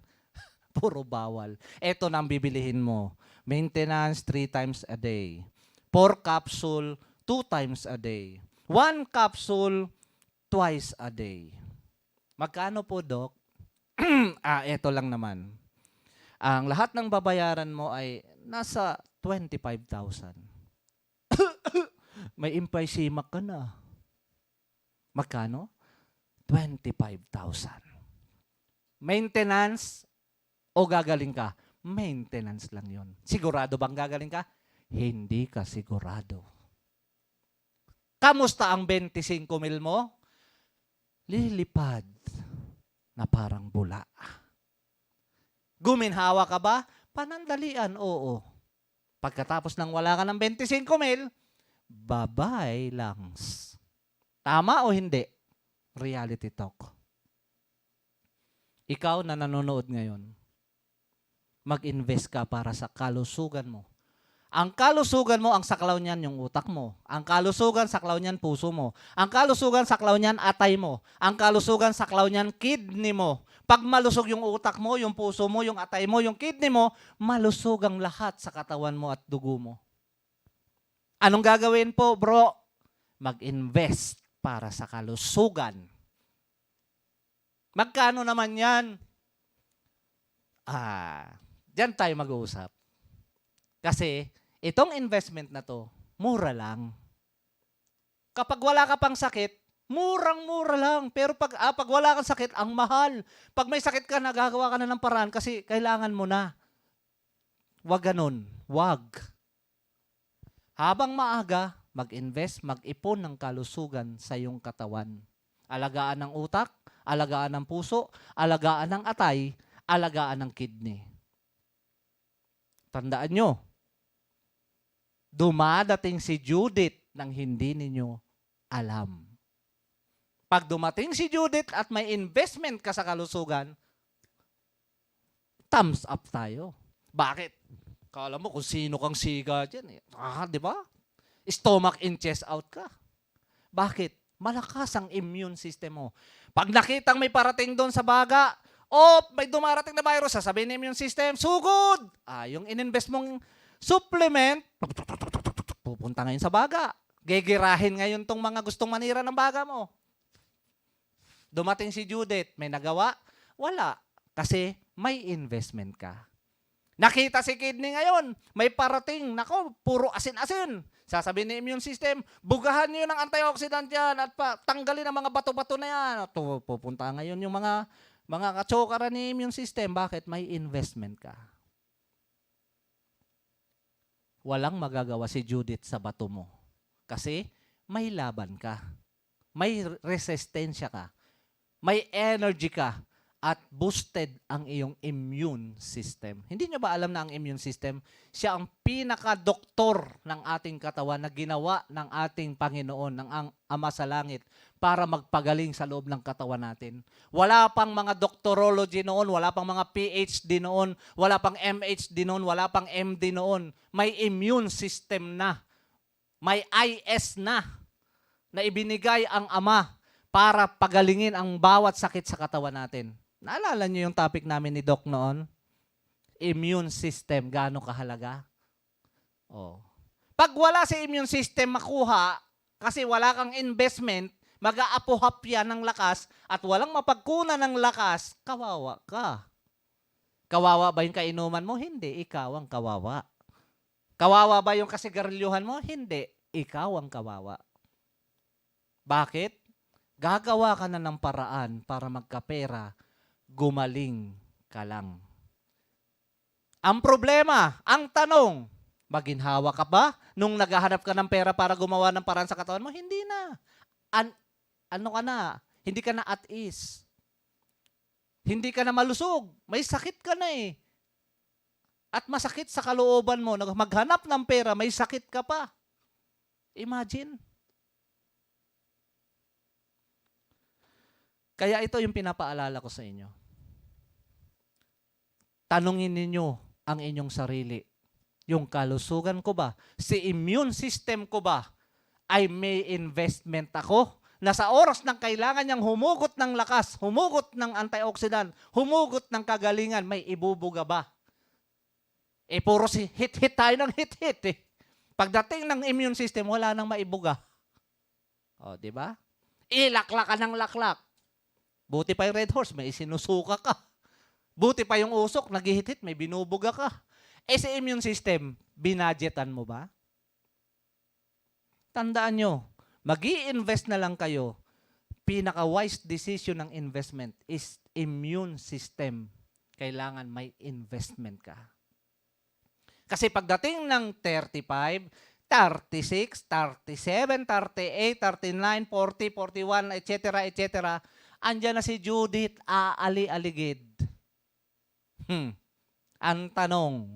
Speaker 1: Puro bawal. Ito na ang bibilihin mo. Maintenance 3 times a day. 4 capsule 2 times a day. 1 capsule twice a day. Magkano po, Doc? Ito lang naman. Ang lahat ng babayaran mo ay nasa 25,000. May emphysema ka na. Magkano? 25,000. Maintenance o gagaling ka? Maintenance lang yon. Sigurado bang gagaling ka? Hindi ka sigurado. Kamusta ang 25,000 mo? lilipad na parang bula. Guminhawa ka ba? Panandalian, oo. Pagkatapos ng wala ka ng 25 mil, bye-bye langs. Tama o hindi? Reality talk. Ikaw na nanonood ngayon, mag-invest ka para sa kalusugan mo. Ang kalusugan mo, ang saklaw niyan yung utak mo. Ang kalusugan, saklaw niyan puso mo. Ang kalusugan, saklaw niyan atay mo. Ang kalusugan, saklaw niyan kidney mo. Pag malusog yung utak mo, yung puso mo, yung atay mo, yung kidney mo, malusog ang lahat sa katawan mo at dugo mo. Anong gagawin po, bro? Mag-invest para sa kalusugan. Magkano naman yan? Diyan tayo mag-uusap. Kasi, itong investment na to, mura lang. Kapag wala ka pang sakit, murang-mura lang. Pero pag wala kang sakit, ang mahal. Pag may sakit ka, nagagawa ka na ng paraan kasi kailangan mo na. Wag ganun. Wag. Habang maaga, mag-invest, mag-ipon ng kalusugan sa iyong katawan. Alagaan ng utak, alagaan ng puso, alagaan ng atay, alagaan ng kidney. Tandaan nyo, dumadating si Judith nang hindi ninyo alam. Pag dumating si Judith at may investment ka sa kalusugan, thumbs up tayo. Bakit? Kala mo kung sino kang siga dyan. Di ba? Stomach in, chest out ka. Bakit? Malakas ang immune system mo. Pag nakitang may parating doon sa baga, may dumarating na virus, sasabihin ng immune system, sugod! Yung ininvest mong supplement, pupunta ngayon sa baga. Gegirahin ngayon tong mga gustong manira ng baga mo. Dumating si Judith, may nagawa? Wala. Kasi may investment ka. Nakita si kidney ngayon, may parating, nako, puro asin-asin. Sasabihin ng immune system, bugahan niyo ng antioxidant yan at tanggalin ang mga bato-bato na yan. At pupunta ngayon yung mga katsokara ni immune system. Bakit? May investment ka. Walang magagawa si Judith sa bato mo. Kasi may laban ka. May resistensya ka. May energy ka. At boosted ang iyong immune system. Hindi nyo ba alam na ang immune system, siya ang pinaka-doktor ng ating katawan na ginawa ng ating Panginoon, ng Ama sa Langit, para magpagaling sa loob ng katawan natin. Wala pang mga doctorology noon, wala pang mga PhD noon, wala pang MHD noon, wala pang MD noon. May immune system na. May IS na ibinigay ang Ama para pagalingin ang bawat sakit sa katawan natin. Naalala niyo yung topic namin ni Doc noon? Immune system, gaano kahalaga? Pag wala si immune system makuha, kasi wala kang investment, mag-aapuhap yan ng lakas at walang mapagkunan ng lakas, kawawa ka. Kawawa ba yung kainuman mo? Hindi, ikaw ang kawawa. Kawawa ba yung kasigaryuhan mo? Hindi, ikaw ang kawawa. Bakit? Gagawa ka na ng paraan para magkapera, gumaling ka lang. Ang problema, ang tanong, maginhawa ka ba nung naghahanap ka ng pera para gumawa ng paraan sa katawan mo? Hindi na. Ano ka na? Hindi ka na at ease. Hindi ka na malusog. May sakit ka na eh. At masakit sa kalooban mo, maghanap ng pera, may sakit ka pa. Imagine. Kaya ito yung pinapaalala ko sa inyo. Tanungin ninyo ang inyong sarili. Yung kalusugan ko ba? Si immune system ko ba? Ay may investment ako? Na sa oras ng kailangan niyang humugot ng lakas, humugot ng antioxidant, humugot ng kagalingan, may ibubuga ba? Puro si hit-hit tayo ng hit-hit eh. Pagdating ng immune system, wala nang maibuga. Di ba? Ilaklak ka ng laklak. Buti pa yung Red Horse, may isinusuka ka. Buti pa yung usok, naghihit-hit, may binubuga ka. Sa immune system, binadgetan mo ba? Tandaan nyo, mag-i-invest na lang kayo. Pinaka-wise decision ng investment is immune system. Kailangan may investment ka. Kasi pagdating ng 35, 36, 37, 38, 39, 40, 41, etc., etc. Andyan na si Judith aali-aligid. Ang tanong,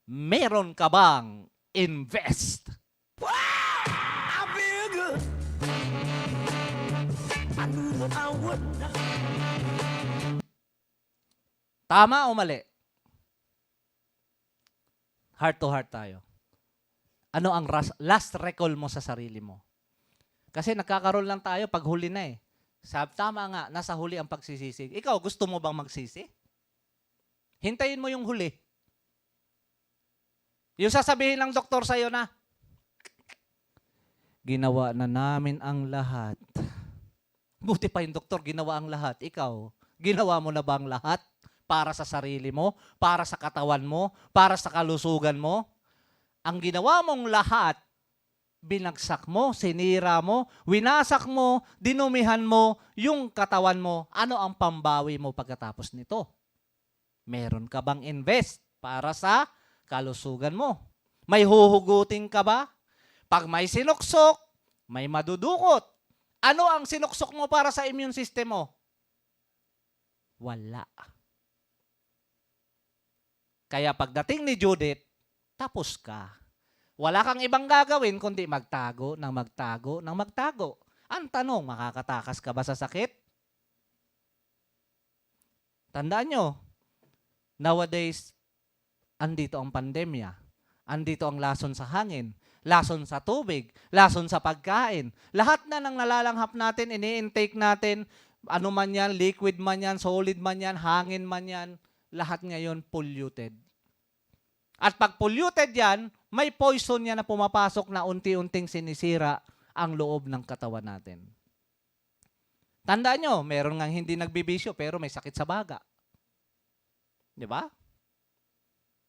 Speaker 1: meron ka bang invest?
Speaker 2: I feel good. I knew that I would.
Speaker 1: Tama o mali? Heart to heart tayo. Ano ang last recall mo sa sarili mo? Kasi nagkakaroon lang tayo pag huli na eh. Tama nga, nasa huli ang pagsisisi. Ikaw, gusto mo bang magsisi? Hintayin mo yung huli. Yung sasabihin ng doktor sa'yo na, ginawa na namin ang lahat. Buti pa yung doktor, ginawa ang lahat. Ikaw, ginawa mo na ba ang lahat? Para sa sarili mo, para sa katawan mo, para sa kalusugan mo? Ang ginawa mong lahat, binagsak mo, sinira mo, winasak mo, dinumihan mo, yung katawan mo. Ano ang pambawi mo pagkatapos nito? Meron ka bang invest para sa kalusugan mo? May huhugutin ka ba? Pag may sinuksok, may madudukot. Ano ang sinuksok mo para sa immune system mo? Wala. Kaya pagdating ni Judith, tapos ka. Wala kang ibang gagawin kundi magtago ng magtago ng magtago. Ang tanong, makakatakas ka ba sa sakit? Tandaan nyo, nowadays, andito ang pandemya. Andito ang lason sa hangin, lason sa tubig, lason sa pagkain. Lahat na ng nalalanghap natin, ini-intake natin, ano man yan, liquid man yan, solid man yan, hangin man yan, lahat ngayon polluted. At pag polluted yan, may poison yan na pumapasok na unti-unting sinisira ang loob ng katawan natin. Tandaan nyo, meron nga hindi nagbibisyo pero may sakit sa baga. Di ba?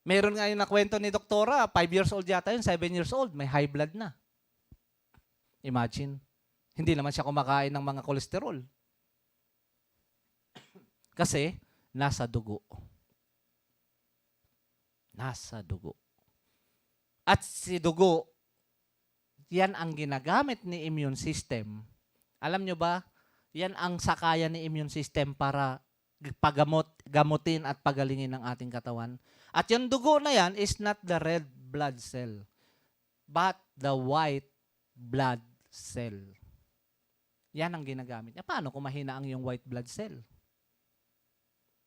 Speaker 1: Meron nga yung nakwento ni doktora, 5 years old yata yun, 7 years old, may high blood na. Imagine, hindi naman siya kumakain ng mga kolesterol. Kasi, nasa dugo. Nasa dugo. At si dugo, yan ang ginagamit ni immune system. Alam nyo ba, yan ang sakayan ni immune system para gamutin at pagalingin ng ating katawan. At yung dugo na yan is not the red blood cell, but the white blood cell. Yan ang ginagamit niya. Paano kung mahina ang yung white blood cell?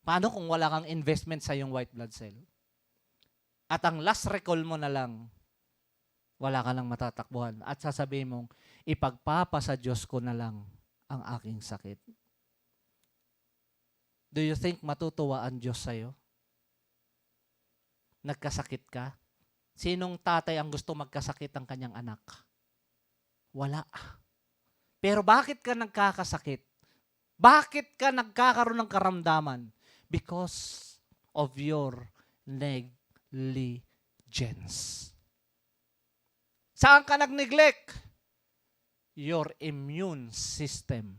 Speaker 1: Paano kung wala kang investment sa yung white blood cell? At ang last recall mo na lang, wala ka nang matatakbuhan. At sasabihin mong, ipagpapa sa Diyos ko na lang ang aking sakit. Do you think matutuwa ang Diyos sa'yo? Nagkasakit ka? Sinong tatay ang gusto magkasakit ang kanyang anak? Wala. Pero bakit ka nagkakasakit? Bakit ka nagkakaroon ng karamdaman? Because of your negligence. Saan ka nag-neglect? Your immune system.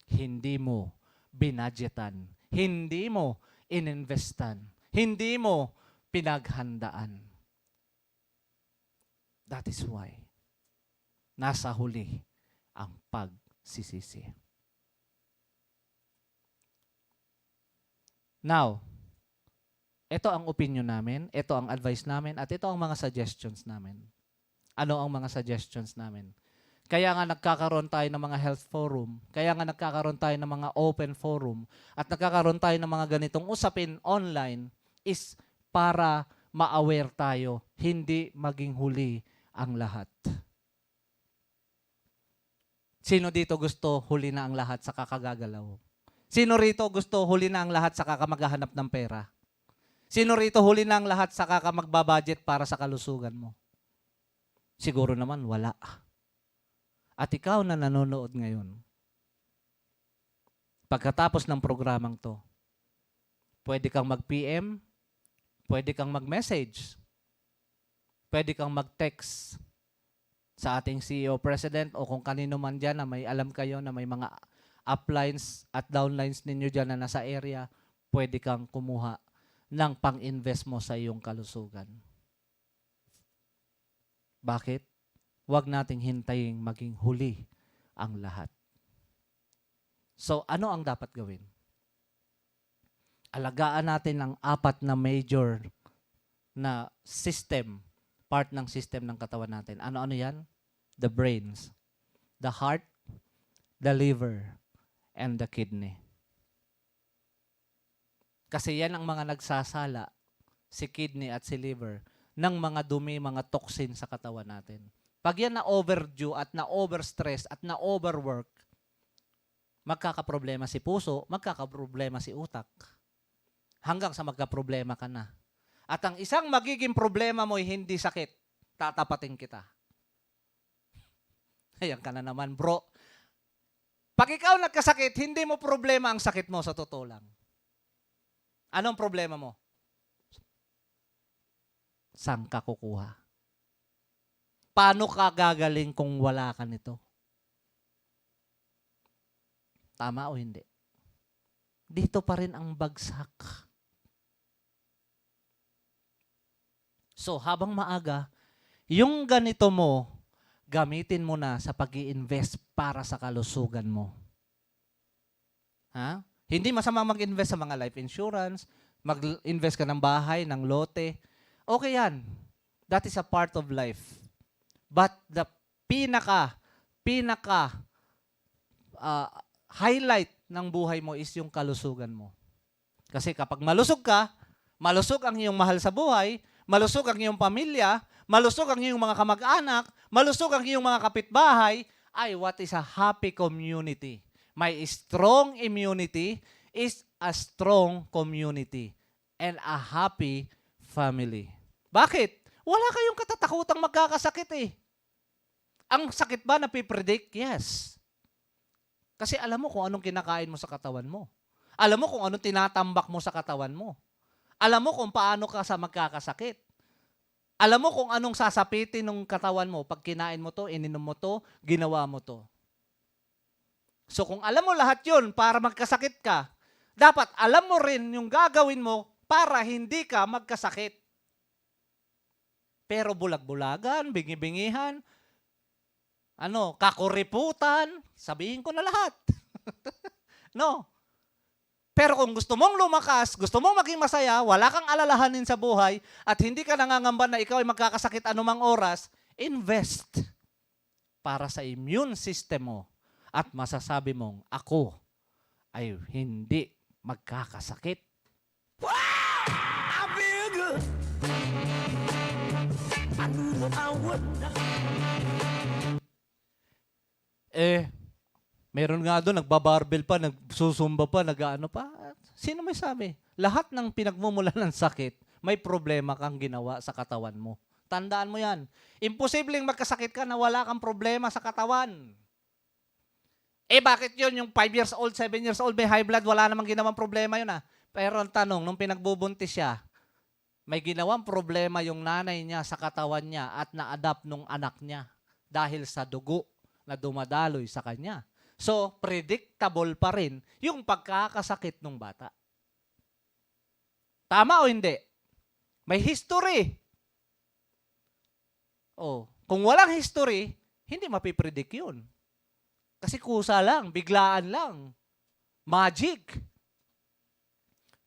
Speaker 1: Hindi mo binadgetan. Hindi mo ininvestan. Hindi mo pinaghandaan. That is why nasa huli ang pagsisisi. Now, ito ang opinion namin, ito ang advice namin, at ito ang mga suggestions namin. Ano ang mga suggestions namin? Kaya nga nagkakaroon tayo ng mga health forum, kaya nga nagkakaroon tayo ng mga open forum, at nagkakaroon tayo ng mga ganitong usapin online is para ma-aware tayo, hindi maging huli ang lahat. Sino dito gusto huli na ang lahat sa kakagagalaw? Sino rito gusto huli na ang lahat sa kakamaghahanap ng pera? Sino rito huli na ang lahat sa kakamagbabudget para sa kalusugan mo? Siguro naman wala. At ikaw na nanonood ngayon, pagkatapos ng programang to, pwede kang mag-PM, pwede kang mag-message, pwede kang mag-text sa ating CEO President o kung kanino man dyan na may alam kayo na may mga uplines at downlines ninyo dyan na nasa area, pwede kang kumuha ng pang-invest mo sa iyong kalusugan. Bakit? Huwag nating hintayin maging huli ang lahat. So, ano ang dapat gawin? Alagaan natin ang 4 na major na system, part ng system ng katawan natin. Ano-ano yan? The brains, the heart, the liver, and the kidney. Kasi yan ang mga nagsasala, si kidney at si liver, ng mga dumi, mga toxin sa katawan natin. Pag yan na-overdue at na-overstress at na-overwork, magkakaproblema si puso, magkakaproblema si utak. Hanggang sa magkaproblema ka na. At ang isang magiging problema mo ay hindi sakit, tatapatin kita. Ayan ka na naman, bro. Pag ikaw nagkasakit, hindi mo problema ang sakit mo sa totoo lang. Anong problema mo? Saan ka kukuha? Paano ka gagaling kung wala ka nito? Tama o hindi? Dito pa rin ang bagsak. So, habang maaga, yung ganito mo, gamitin mo na sa pag-i-invest para sa kalusugan mo. Ha? Hindi masama mag-invest sa mga life insurance, mag-invest ka ng bahay, ng lote. Okay yan. That is a part of life. But the highlight ng buhay mo is yung kalusugan mo. Kasi kapag malusog ka, malusog ang iyong mahal sa buhay, malusog ang iyong pamilya, malusog ang iyong mga kamag-anak, malusog ang iyong mga kapitbahay, ay what is a happy community? May strong immunity is a strong community and a happy family. Bakit? Wala kayong katatakutang magkakasakit eh. Ang sakit ba napipredict? Yes. Kasi alam mo kung anong kinakain mo sa katawan mo. Alam mo kung anong tinatambak mo sa katawan mo. Alam mo kung paano ka sa magkakasakit. Alam mo kung anong sasapitin ng katawan mo pag kinain mo to, ininom mo to, ginawa mo to. So kung alam mo lahat yun para magkasakit ka, dapat alam mo rin yung gagawin mo para hindi ka magkasakit. Pero bulag-bulagan, bingi-bingihan, kakuriputan, sabihin ko na lahat. No. Pero kung gusto mong lumakas, gusto mong maging masaya, wala kang alalahanin sa buhay, at hindi ka nangangamba na ikaw ay magkakasakit anumang oras, invest para sa immune system mo. At masasabi mong, ako ay hindi magkakasakit.
Speaker 2: Wow! I feel good. I knew that I would.
Speaker 1: Meron nga doon, nagbabarbell pa, nagsusumba pa, nag-ano pa. Sino may sabi? Lahat ng pinagmumula ng sakit, may problema kang ginawa sa katawan mo. Tandaan mo yan. Imposibleng magkasakit ka na wala kang problema sa katawan. Bakit yun? Yung 5 years old, 7 years old, may high blood, wala namang ginawang problema yun ah. Pero ang tanong, nung pinagbubuntis siya, may ginawang problema yung nanay niya sa katawan niya at na-adapt nung anak niya dahil sa dugo na dumadaloy sa kanya. So, predictable pa rin yung pagkakasakit ng bata. Tama o hindi? May history. Kung walang history, hindi mapipredict yun. Kasi kusa lang, biglaan lang. Magic.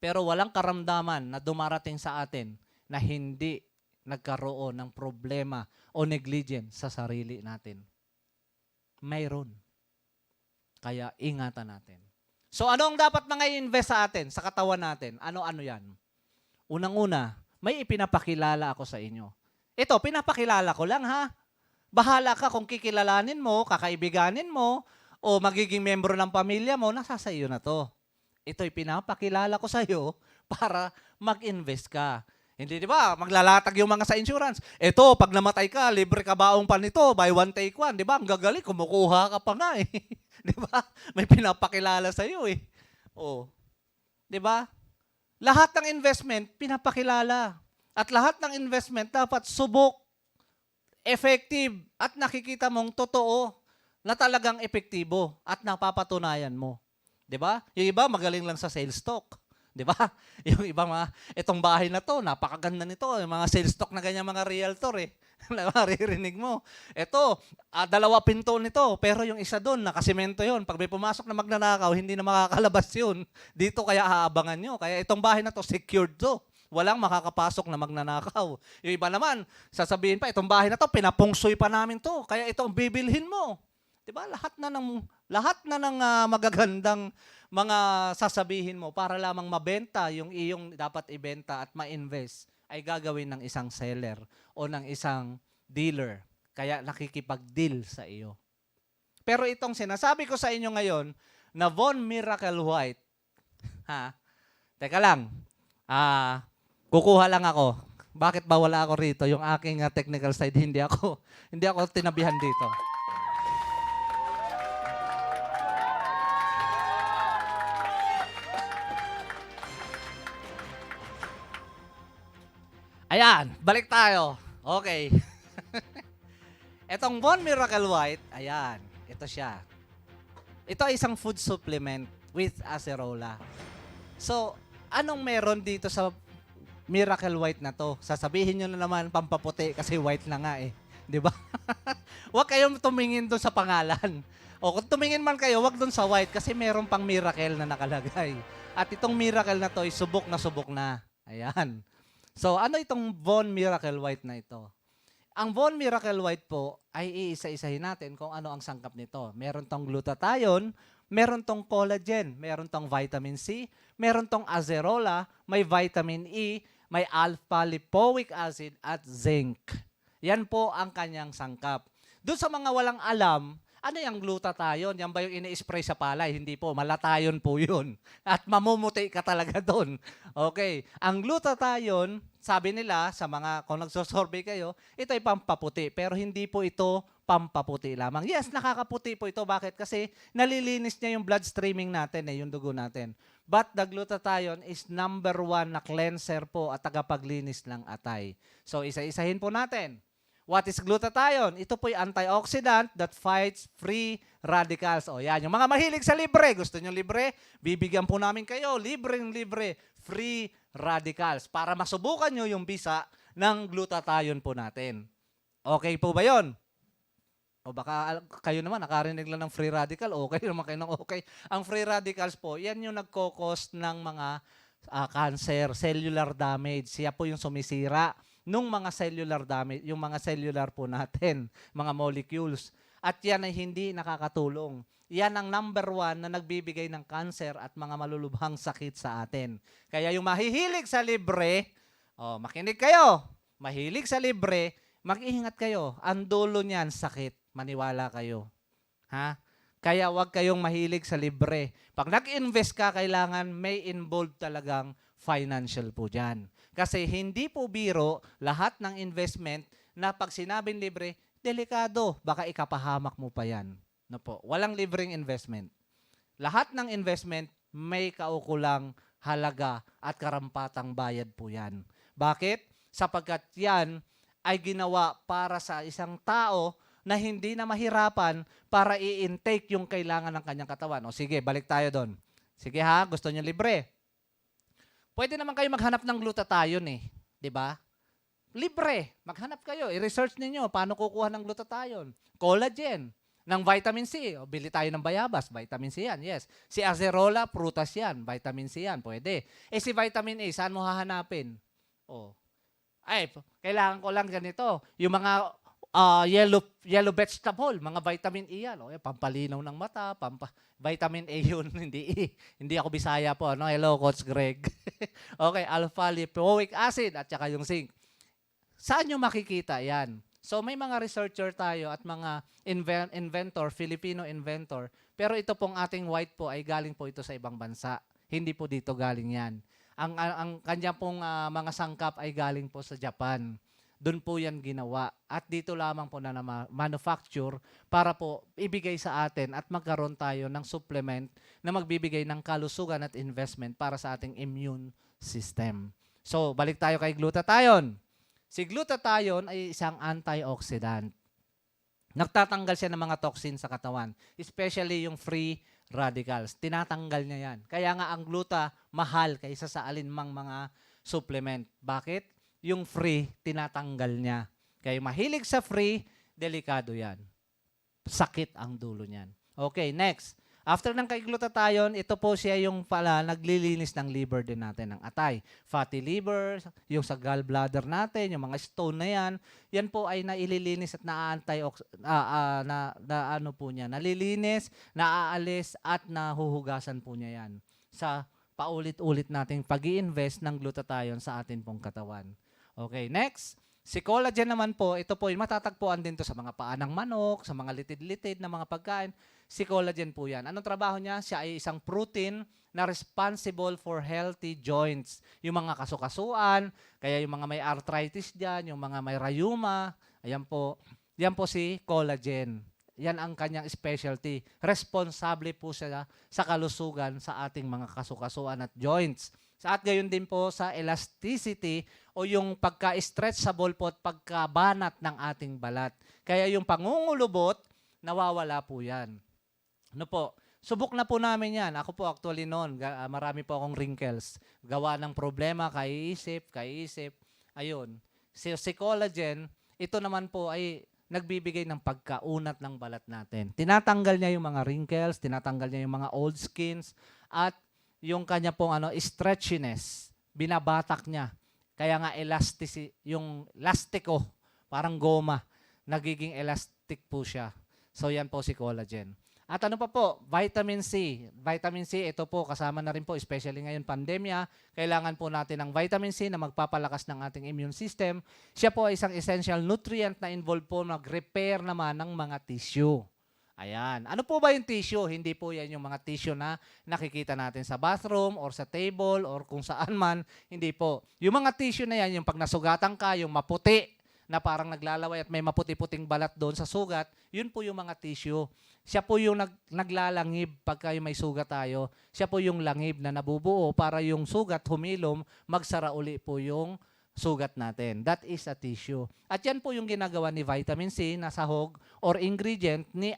Speaker 1: Pero walang karamdaman na dumarating sa atin na hindi nagkaroon ng problema o negligence sa sarili natin. Mayroon. Kaya ingatan natin. So ano ang dapat mga i-invest sa atin, sa katawan natin? Ano-ano yan? Unang-una, may ipinapakilala ako sa inyo. Ito, pinapakilala ko lang ha. Bahala ka kung kikilalanin mo, kakaibiganin mo, o magiging membro ng pamilya mo, nasa sa iyo na to. Ito'y pinapakilala ko sa iyo para mag-invest ka. Hindi, di ba? Maglalatag yung mga sa insurance. Ito, pag namatay ka, libre ka baong pa nito, buy one, take one. Di ba? Ang gagaling, kumukuha ka pa nga eh. Di ba? May pinapakilala sa iyo eh. Di ba? Lahat ng investment, pinapakilala. At lahat ng investment, dapat subok, effective, at nakikita mong totoo na talagang epektibo at napapatunayan mo. 'Di ba? Yung iba magaling lang sa sales talk. Di ba? Yung ibang mga, itong bahay na to, napakaganda nito. Yung mga sales stock na ganyan mga realtor eh. Maririnig mo. Ito, 2 pinto nito, pero yung isa doon, nakasimento yun. Pag may pumasok na magnanakaw, hindi na makakalabas yun. Dito kaya aabangan nyo. Kaya itong bahay na to, secured to. Walang makakapasok na magnanakaw. Yung iba naman, sasabihin pa, itong bahay na to, pinapungsoy pa namin to. Kaya itong bibilhin mo. 'Di ba? Lahat na ng magagandang mga sasabihin mo para lamang mabenta yung iyong dapat ibenta at ma-invest ay gagawin ng isang seller o ng isang dealer. Kaya nakikipag-deal sa iyo. Pero itong sinasabi ko sa inyo ngayon na Von Miracle White, ha? Teka lang. Kukuha lang ako. Bakit ba wala ako rito? Yung aking technical side hindi ako tinabihan dito. Ayan, balik tayo. Okay. Etong Von Miracle White, ayan, ito siya. Ito ay isang food supplement with acerola. So, anong meron dito sa Miracle White na to? Sasabihin nyo na naman pampaputi kasi white na nga eh. Di ba? Huwag kayong tumingin doon sa pangalan. O kung tumingin man kayo, huwag doon sa white kasi meron pang miracle na nakalagay. At itong miracle na to ay subok na subok na. Ayan. So, ano itong Von Miracle White na ito? Ang Von Miracle White po ay iisa-isahin natin kung ano ang sangkap nito. Meron tong glutathione, meron tong collagen, meron tong vitamin C, meron tong acerola, may vitamin E, may alpha-lipoic acid at zinc. Yan po ang kanyang sangkap. Doon sa mga walang alam, ano yung glutathione? Yan ba yung ini-spray sa palay? Hindi po, malatayon po yun. At mamumuti ka talaga doon. Okay. Ang glutathione, sabi nila sa mga, kung nagsosurvey kayo, ito ay pampaputi. Pero hindi po ito pampaputi lamang. Yes, nakakaputi po ito. Bakit? Kasi nalilinis niya yung blood streaming natin, yung dugo natin. But the glutathione is number 1 na cleanser po at tagapaglinis ng atay. So, isa-isahin po natin. What is glutathione? Ito po'y antioxidant that fights free radicals. O yan, yung mga mahilig sa libre, gusto nyo libre, bibigyan po namin kayo, libreng-libre, free radicals para masubukan nyo yung bisa ng glutathione po natin. Okay po ba yon? O baka kayo naman, nakarinig lang ng free radical, okay naman kayo ng okay. Ang free radicals po, yan yung nagkokos ng mga cancer, cellular damage. Siya po yung sumisira nung mga cellular damage, yung mga cellular po natin, mga molecules. At yan ay hindi nakakatulong. Yan ang number 1 na nagbibigay ng cancer at mga malulubhang sakit sa atin. Kaya yung mahihilig sa libre, makinig kayo, mahilig sa libre, mag-iingat kayo. Ang dulo niyan, sakit. Maniwala kayo. Ha? Kaya wag kayong mahilig sa libre. Pag nag-invest ka, kailangan may involved talagang financial po dyan. Kasi hindi po biro lahat ng investment na pag sinabing libre, delikado. Baka ikapahamak mo pa yan. No po. Walang libreng investment. Lahat ng investment may kaukulang halaga at karampatang bayad po yan. Bakit? Sapagkat yan ay ginawa para sa isang tao na hindi na mahirapan para i-intake yung kailangan ng kanyang katawan. O sige, balik tayo doon. Sige ha, gusto niyo libre. Pwede naman kayo maghanap ng glutathione eh. 'Di ba? Libre. Maghanap kayo. I-research ninyo paano kukuha ng glutathione. Collagen. Ng vitamin C. O, bili tayo ng bayabas. Vitamin C yan. Yes. Si acerola, prutas yan. Vitamin C yan. Pwede. Si vitamin A, saan mo hahanapin? Kailangan ko lang ganito. Yung mga yellow vegetable, mga vitamin E yan. Pampalinaw ng mata, vitamin A yun, hindi E. Hindi ako Bisaya po. Hello, Coach Greg. Okay, alpha-lipoic acid at saka yung zinc. Saan nyo makikita yan? So may mga researcher tayo at mga inventor, Filipino inventor. Pero ito pong ating white po ay galing po ito sa ibang bansa. Hindi po dito galing yan. Ang kanya pong mga sangkap ay galing po sa Japan. Doon po yan ginawa. At dito lamang po na manufacture para po ibigay sa atin at magkaroon tayo ng supplement na magbibigay ng kalusugan at investment para sa ating immune system. So, balik tayo kay glutathione. Si glutathione ay isang antioxidant. Nagtatanggal siya ng mga toxin sa katawan, especially yung free radicals. Tinatanggal niya yan. Kaya nga ang gluta, mahal kaysa sa alinmang mga supplement. Bakit? Yung free, tinatanggal niya. Kaya mahilig sa free, delikado yan. Sakit ang dulo niyan. Okay, next. After ng kay glutathione, ito po siya yung pala naglilinis ng liver din natin ng atay. Fatty liver, yung sa gallbladder natin, yung mga stone na yan po ay naililinis at ano po niya, nalilinis, naaalis at nahuhugasan po niya yan sa paulit-ulit nating pag-i-invest ng glutathione sa atin pong katawan. Okay, next. Si collagen naman po, ito po, matatagpuan din to sa mga paa ng manok, sa mga litid-litid na mga pagkain. Si collagen po yan. Anong trabaho niya? Siya ay isang protein na responsible for healthy joints. Yung mga kasukasuan, kaya yung mga may arthritis dyan, yung mga may rheuma, ayan po. Yan po si collagen. Yan ang kanyang specialty. Responsable po siya sa kalusugan sa ating mga kasukasuan at joints. At gayon din po sa elasticity o yung pagka-stretchable po at pagkabanat ng ating balat. Kaya yung pangungulubot, nawawala po yan. Ano po? Subok na po namin yan. Ako po actually noon, marami po akong wrinkles. Gawa ng problema, kaiisip. Ayun. Si collagen, ito naman po ay nagbibigay ng pagkaunat ng balat natin. Tinatanggal niya yung mga wrinkles, tinatanggal niya yung mga old skins, at yung kanya pong stretchiness, binabatak niya. Kaya nga yung lastiko, parang goma, nagiging elastic po siya. So yan po si collagen. At ano pa po, vitamin C. Vitamin C, ito po, kasama na rin po, especially ngayon pandemya, kailangan po natin ng vitamin C na magpapalakas ng ating immune system. Siya po ay isang essential nutrient na involved po mag-repair naman ng mga tissue. Ayan. Ano po ba yung tissue? Hindi po yan yung mga tissue na nakikita natin sa bathroom or sa table or kung saan man. Hindi po. Yung mga tissue na yan, yung pag nasugatan ka, yung maputi, na parang naglalaway at may maputi-puting balat doon sa sugat, yun po yung mga tissue. Siya po yung naglalangib pagka yung may sugat tayo. Siya po yung langib na nabubuo para yung sugat humilom, magsara uli po yung sugat natin. That is a tissue. At yan po yung ginagawa ni vitamin C na sahog or ingredient ni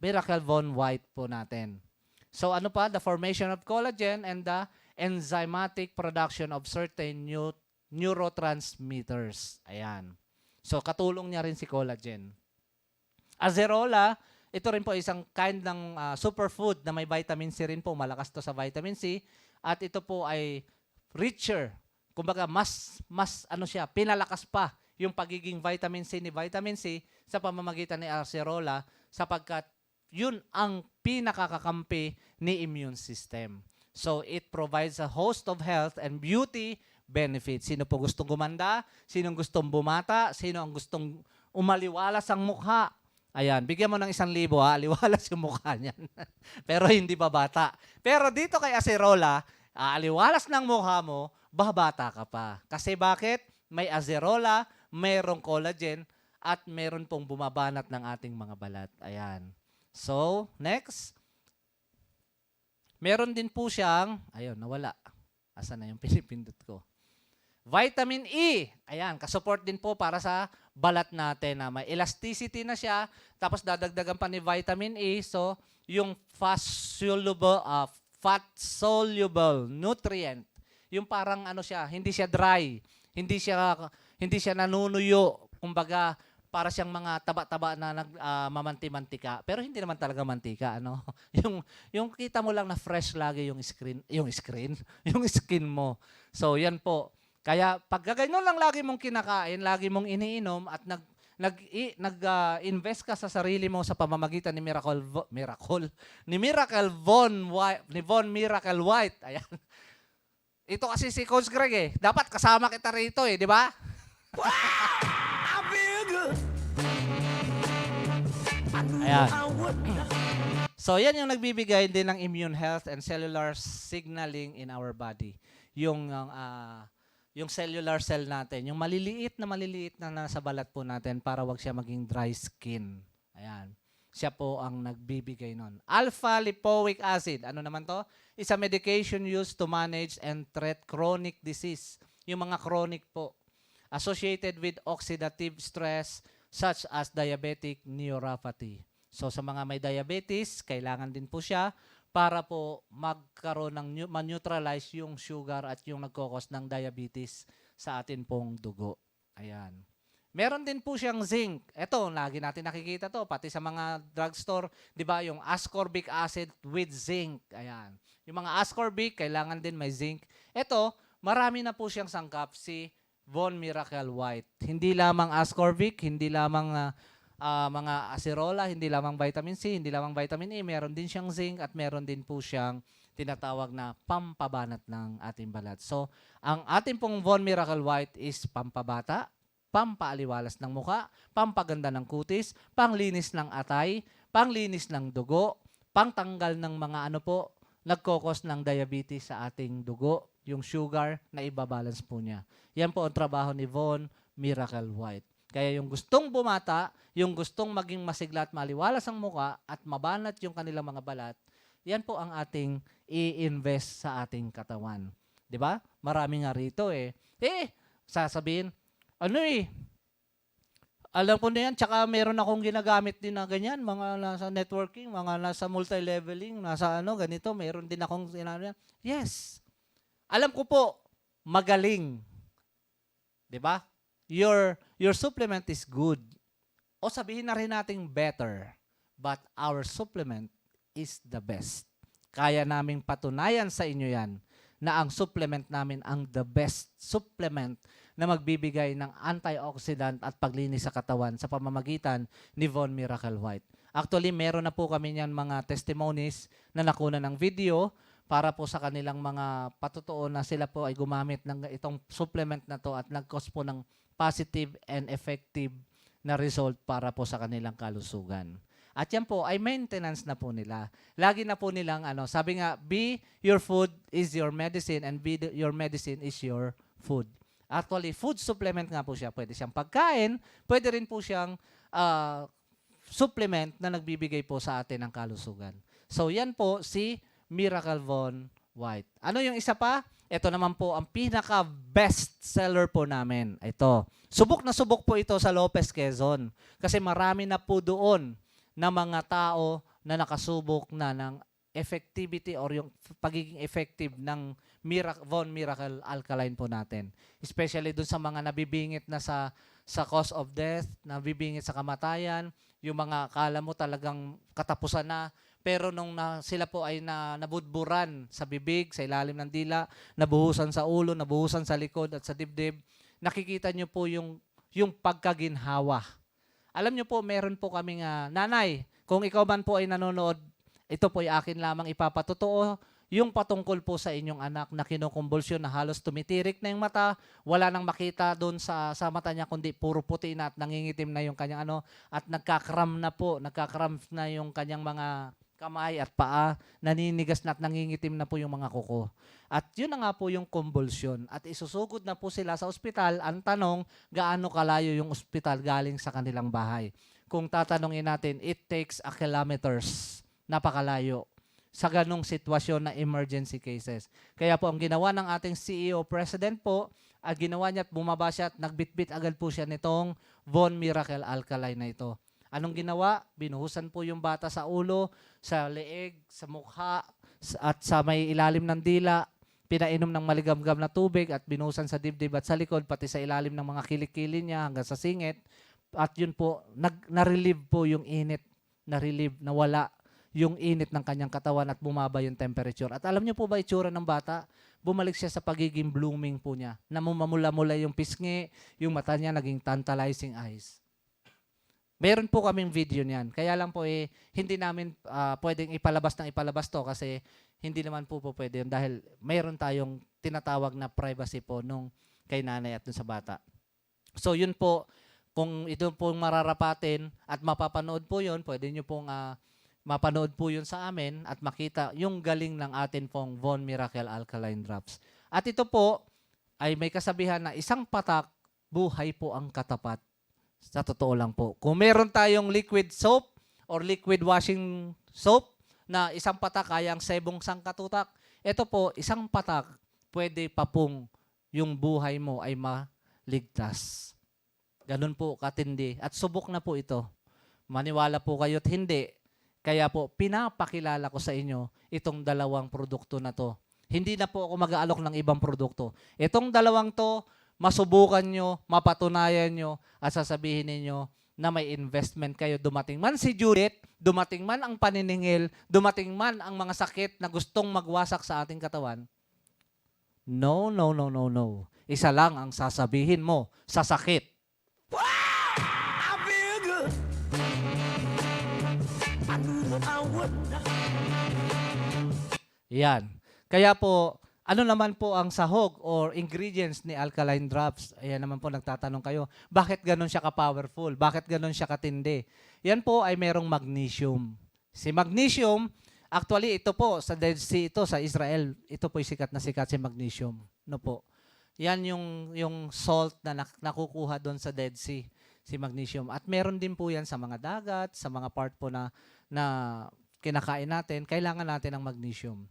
Speaker 1: Miracle Von White po natin. So ano pa? The formation of collagen and the enzymatic production of certain neurotransmitters. Ayan. So katulong niya rin si collagen. Acerola, ito rin po isang kind ng superfood na may vitamin C rin po. Malakas to sa vitamin C. At ito po ay richer. Kumbaga mas ano siya, pinalakas pa yung pagiging vitamin C ni vitamin C sa pamamagitan ni acerola sapagkat yun ang pinakakakampi ni immune system. So it provides a host of health and beauty benefits. Sino po gustong gumanda? Sino gustong bumata? Sino ang gustong umaliwalas ang mukha? Ayan, bigyan mo ng 1,000 aliwalas yung mukha niyan. Pero hindi ba bata? Pero dito kay acerola, aliwalas ng mukha mo, babata ka pa. Kasi bakit? May acerola, mayroong collagen, at meron pong bumabanat ng ating mga balat. Ayan. So, next. Meron din po siyang, ayun, nawala. Asan na yung pinipindot ko? Vitamin E. Ayan, kasupport din po para sa balat natin na may elasticity na siya. Tapos dadagdagan pa ni vitamin E. So, yung fat-soluble nutrient. Yung parang ano siya, hindi siya dry. Hindi siya nanunuyo. Kumbaga, para siyang mga taba-taba na mamanti-mantika. Pero hindi naman talaga mantika, ano? yung kita mo lang na fresh lagi yung skin mo. So, yan po. Kaya pag ganyan lang lagi mong kinakain, lagi mong iniinom at nag-invest ka sa sarili mo sa pamamagitan ni Von Miracle White. Ayan. Ito kasi si Coach Greg eh. Dapat kasama kita rito eh, di ba?
Speaker 2: I feel good.
Speaker 1: Ayan.
Speaker 2: I would.
Speaker 1: So, yan yung nagbibigay din ng immune health and cellular signaling in our body. Yung cellular cell natin, yung maliliit na nasa balat po natin para wag siya maging dry skin. Ayan. Siya po ang nagbibigay nun. Alpha-lipoic acid. Ano naman to? Is a medication used to manage and treat chronic disease. Yung mga chronic po. Associated with oxidative stress such as diabetic neuropathy. So sa mga may diabetes, kailangan din po siya para po magkaroon ng man-neutralize yung sugar at yung nagkokos ng diabetes sa atin pong dugo. Ayan. Meron din po siyang zinc. Ito, lagi natin nakikita to, pati sa mga drugstore, di ba, yung ascorbic acid with zinc. Ayan. Yung mga ascorbic, kailangan din may zinc. Ito, marami na po siyang sangkap, si Von Miracle White. Hindi lamang ascorbic, hindi lamang mga acerola, hindi lamang vitamin C, hindi lamang vitamin E, meron din siyang zinc at meron din po siyang tinatawag na pampabanat ng ating balat. So, ang ating pong Von Miracle White is pampabata, pampaaliwalas ng muka, pampaganda ng kutis, panglinis ng atay, panglinis ng dugo, pangtanggal ng mga nagkokos ng diabetes sa ating dugo, yung sugar na ibabalance po niya. Yan po ang trabaho ni Von Miracle White. Kaya yung gustong bumata, yung gustong maging masigla at maliwalas ang muka at mabanat yung kanilang mga balat, yan po ang ating i-invest sa ating katawan. 'Di ba? Marami nga rito sasabihin, alam ko na yan, tsaka meron akong ginagamit din na ganyan, mga nasa networking, mga nasa multi-leveling, nasa ganito, meron din akong yan. Yes. Alam ko po, magaling. 'Di ba? Your supplement is good. O sabihin na rin nating better, but our supplement is the best. Kaya naming patunayan sa inyo yan na ang supplement namin ang the best supplement na magbibigay ng antioxidant at paglinis sa katawan sa pamamagitan ni Von Miracle White. Actually, meron na po kami niyan mga testimonies na nakuna ng video para po sa kanilang mga patutuo na sila po ay gumamit ng itong supplement na to at nag-cause po ng positive and effective na result para po sa kanilang kalusugan. At yan po ay maintenance na po nila. Lagi na po nilang sabi nga, be your food is your medicine and your medicine is your food. Actually, food supplement nga po siya. Pwede siyang pagkain, pwede rin po siyang supplement na nagbibigay po sa atin ng kalusugan. So yan po si Miracle Von White. Ano yung isa pa? Ito naman po ang pinaka-best seller po namin. Ito. Subok na subok po ito sa Lopez, Quezon. Kasi marami na po doon na mga tao na nakasubok na ng effectivity or yung pagiging effective ng Von Miracle Alkaline po natin. Especially dun sa mga nabibingit na sa cause of death, nabibingit sa kamatayan, yung mga akala mo talagang katapusan na, pero nung sila po ay nabudburan sa bibig, sa ilalim ng dila, nabuhusan sa ulo, nabuhusan sa likod at sa dibdib, nakikita nyo po yung pagkaginhawa. Alam nyo po, meron po kaming nanay, kung ikaw man po ay nanonood, ito po ay akin lamang ipapatotoo, yung patungkol po sa inyong anak na kinukumbulsyon na halos tumitirik na yung mata, wala nang makita doon sa mata niya, kundi puro puti na at nangingitim na yung kanyang at nagkakram na yung kanyang mga kamay at paa, naninigas na at nangingitim na po yung mga kuko. At yun na nga po yung convulsion. At isusugod na po sila sa ospital. Ang tanong, gaano kalayo yung ospital galing sa kanilang bahay? Kung tatanungin natin, it takes a kilometers. Napakalayo sa ganong sitwasyon na emergency cases. Kaya po ang ginawa ng ating CEO President po, at ginawa niya at bumaba siya at nagbitbit agad po siya nitong Von Miracle Alkaline na ito. Anong ginawa? Binuhusan po yung bata sa ulo, sa leeg, sa mukha, at sa may ilalim ng dila. Pinainom ng maligamgam na tubig at binuhusan sa dibdib at sa likod, pati sa ilalim ng mga kilikili niya hanggang sa singit. At yun po, na-relieve po yung init. Na-relieve, nawala yung init ng kanyang katawan at bumaba yung temperature. At alam niyo po ba itsura ng bata? Bumalik siya sa pagiging blooming po niya. Namumula-mula yung pisngi, yung mata niya naging tantalizing eyes. Meron po kaming video niyan. Kaya lang po hindi namin pwedeng ipalabas to kasi hindi naman po pwede yun dahil mayroon tayong tinatawag na privacy po nung kay nanay at dun sa bata. So yun po, kung ito pong mararapatin at mapapanood po yun, pwede nyo pong mapanood po yun sa amin at makita yung galing ng atin pong Von Miracle Alkaline Drops. At ito po ay may kasabihan na isang patak, buhay po ang katapat. Sa totoo lang po. Kung meron tayong liquid soap or liquid washing soap na isang patak kayang sebong sangkatutak, ito po, isang patak, pwede pa pong yung buhay mo ay maligtas. Ganun po katindi. At subok na po ito. Maniwala po kayo't hindi. Kaya po, pinapakilala ko sa inyo itong dalawang produkto na to. Hindi na po ako mag-aalok ng ibang produkto. Itong dalawang to, masubukan nyo, mapatunayan nyo, at sasabihin ninyo na may investment kayo. Dumating man si Judith, dumating man ang paniningil, dumating man ang mga sakit na gustong magwasak sa ating katawan. No, no, no, no, no. Isa lang ang sasabihin mo sa sakit.
Speaker 2: I feel good. I knew that I would.
Speaker 1: Yan. Kaya po, ano naman po ang sahog or ingredients ni alkaline drops? Ayan naman po, nagtatanong kayo, bakit ganun siya ka-powerful? Bakit ganun siya katindi? Yan po ay merong magnesium. Si magnesium, actually ito po, sa Dead Sea ito, sa Israel, ito po sikat na sikat si magnesium. No po. Yan yung salt na nakukuha doon sa Dead Sea, si magnesium. At meron din po yan sa mga dagat, sa mga part po na kinakain natin, kailangan natin ng magnesium.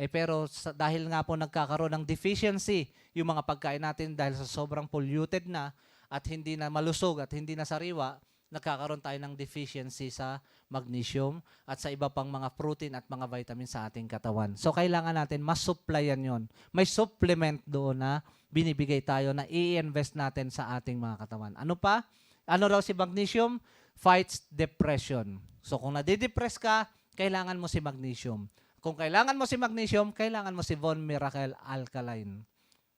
Speaker 1: Pero dahil nga po nagkakaroon ng deficiency yung mga pagkain natin dahil sa sobrang polluted na at hindi na malusog at hindi na sariwa, nagkakaroon tayo ng deficiency sa magnesium at sa iba pang mga protein at mga vitamin sa ating katawan. So kailangan natin mas-supplyan yon. May supplement doon na binibigay tayo na i-invest natin sa ating mga katawan. Ano pa? Ano raw si magnesium? Fights depression. So kung nadidepress ka, kailangan mo si magnesium. Kung kailangan mo si magnesium, kailangan mo si Von Miracle Alkaline.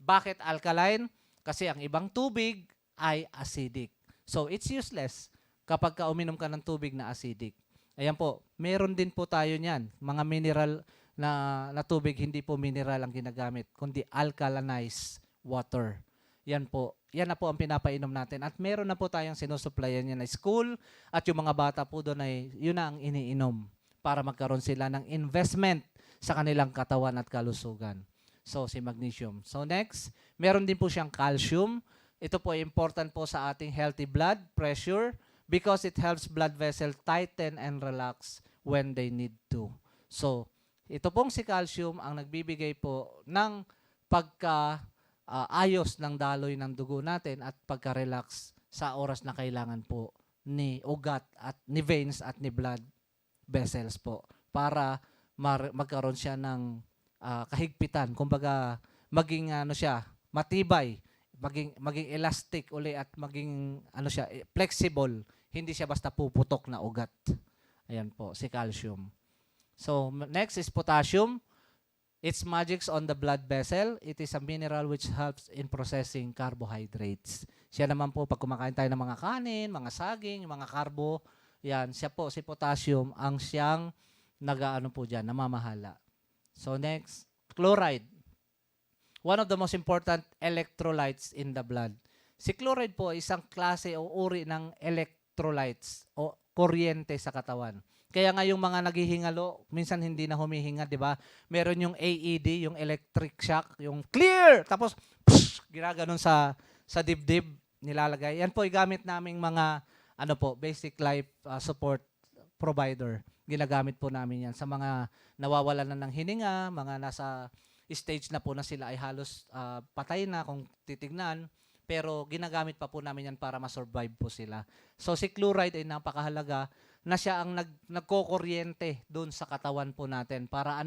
Speaker 1: Bakit alkaline? Kasi ang ibang tubig ay acidic. So it's useless kapag ka uminom ka ng tubig na acidic. Ayan po, meron din po tayo niyan. Mga mineral na tubig, hindi po mineral ang ginagamit, kundi alkalinized water. Yan po. Yan na po ang pinapainom natin. At meron na po tayong sinusuplayan niya na school at yung mga bata po doon ay yun na ang iniinom para magkaroon sila ng investment sa kanilang katawan at kalusugan. So, si magnesium. So, next, meron din po siyang calcium. Ito po ay important po sa ating healthy blood pressure because it helps blood vessel tighten and relax when they need to. So, ito pong si calcium ang nagbibigay po ng ayos ng daloy ng dugo natin at pagka-relax sa oras na kailangan po ni ugat at ni veins at ni blood vessels po para magkaroon siya ng kahigpitan, kumbaga maging matibay, maging elastic uli at maging flexible, hindi siya basta puputok na ugat. Ayan po si calcium. So next is potassium. Its magics on the blood vessel. It is a mineral which helps in processing carbohydrates. Siya naman po pag kumakain tayo ng mga kanin, mga saging, mga karbo, yan, siya po, si potassium, ang siyang namamahala. So next, chloride. One of the most important electrolytes in the blood. Si chloride po, isang klase o uri ng electrolytes o kuryente sa katawan. Kaya nga yung mga naghihingalo, minsan hindi na humihinga, di ba? Meron yung AED, yung electric shock, yung clear, tapos ginaganon sa dibdib, nilalagay. Yan po, gamit naming mga basic life support provider. Ginagamit po namin yan sa mga nawawalan na ng hininga, mga nasa stage na po na sila ay halos patay na kung titignan, pero ginagamit pa po namin yan para ma-survive po sila. So si chloride ay napakahalaga na siya ang nagkokuryente doon sa katawan po natin para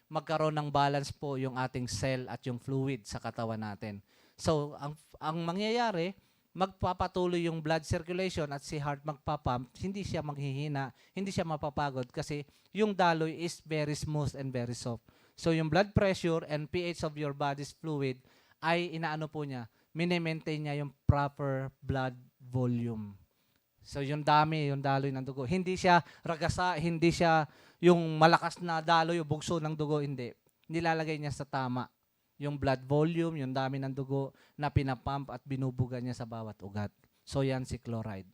Speaker 1: magkaroon ng balance po yung ating cell at yung fluid sa katawan natin. So ang mangyayari, magpapatuloy yung blood circulation at si heart magpapump, hindi siya maghihina, hindi siya mapapagod kasi yung daloy is very smooth and very soft. So yung blood pressure and pH of your body's fluid ay mini-maintain niya yung proper blood volume. So yung daloy ng dugo. Hindi siya ragasa, hindi siya yung malakas na daloy o bugso ng dugo, hindi. Nilalagay niya sa tama yung blood volume, yung dami ng dugo na pinapump at binubuga niya sa bawat ugat. So yan si chloride.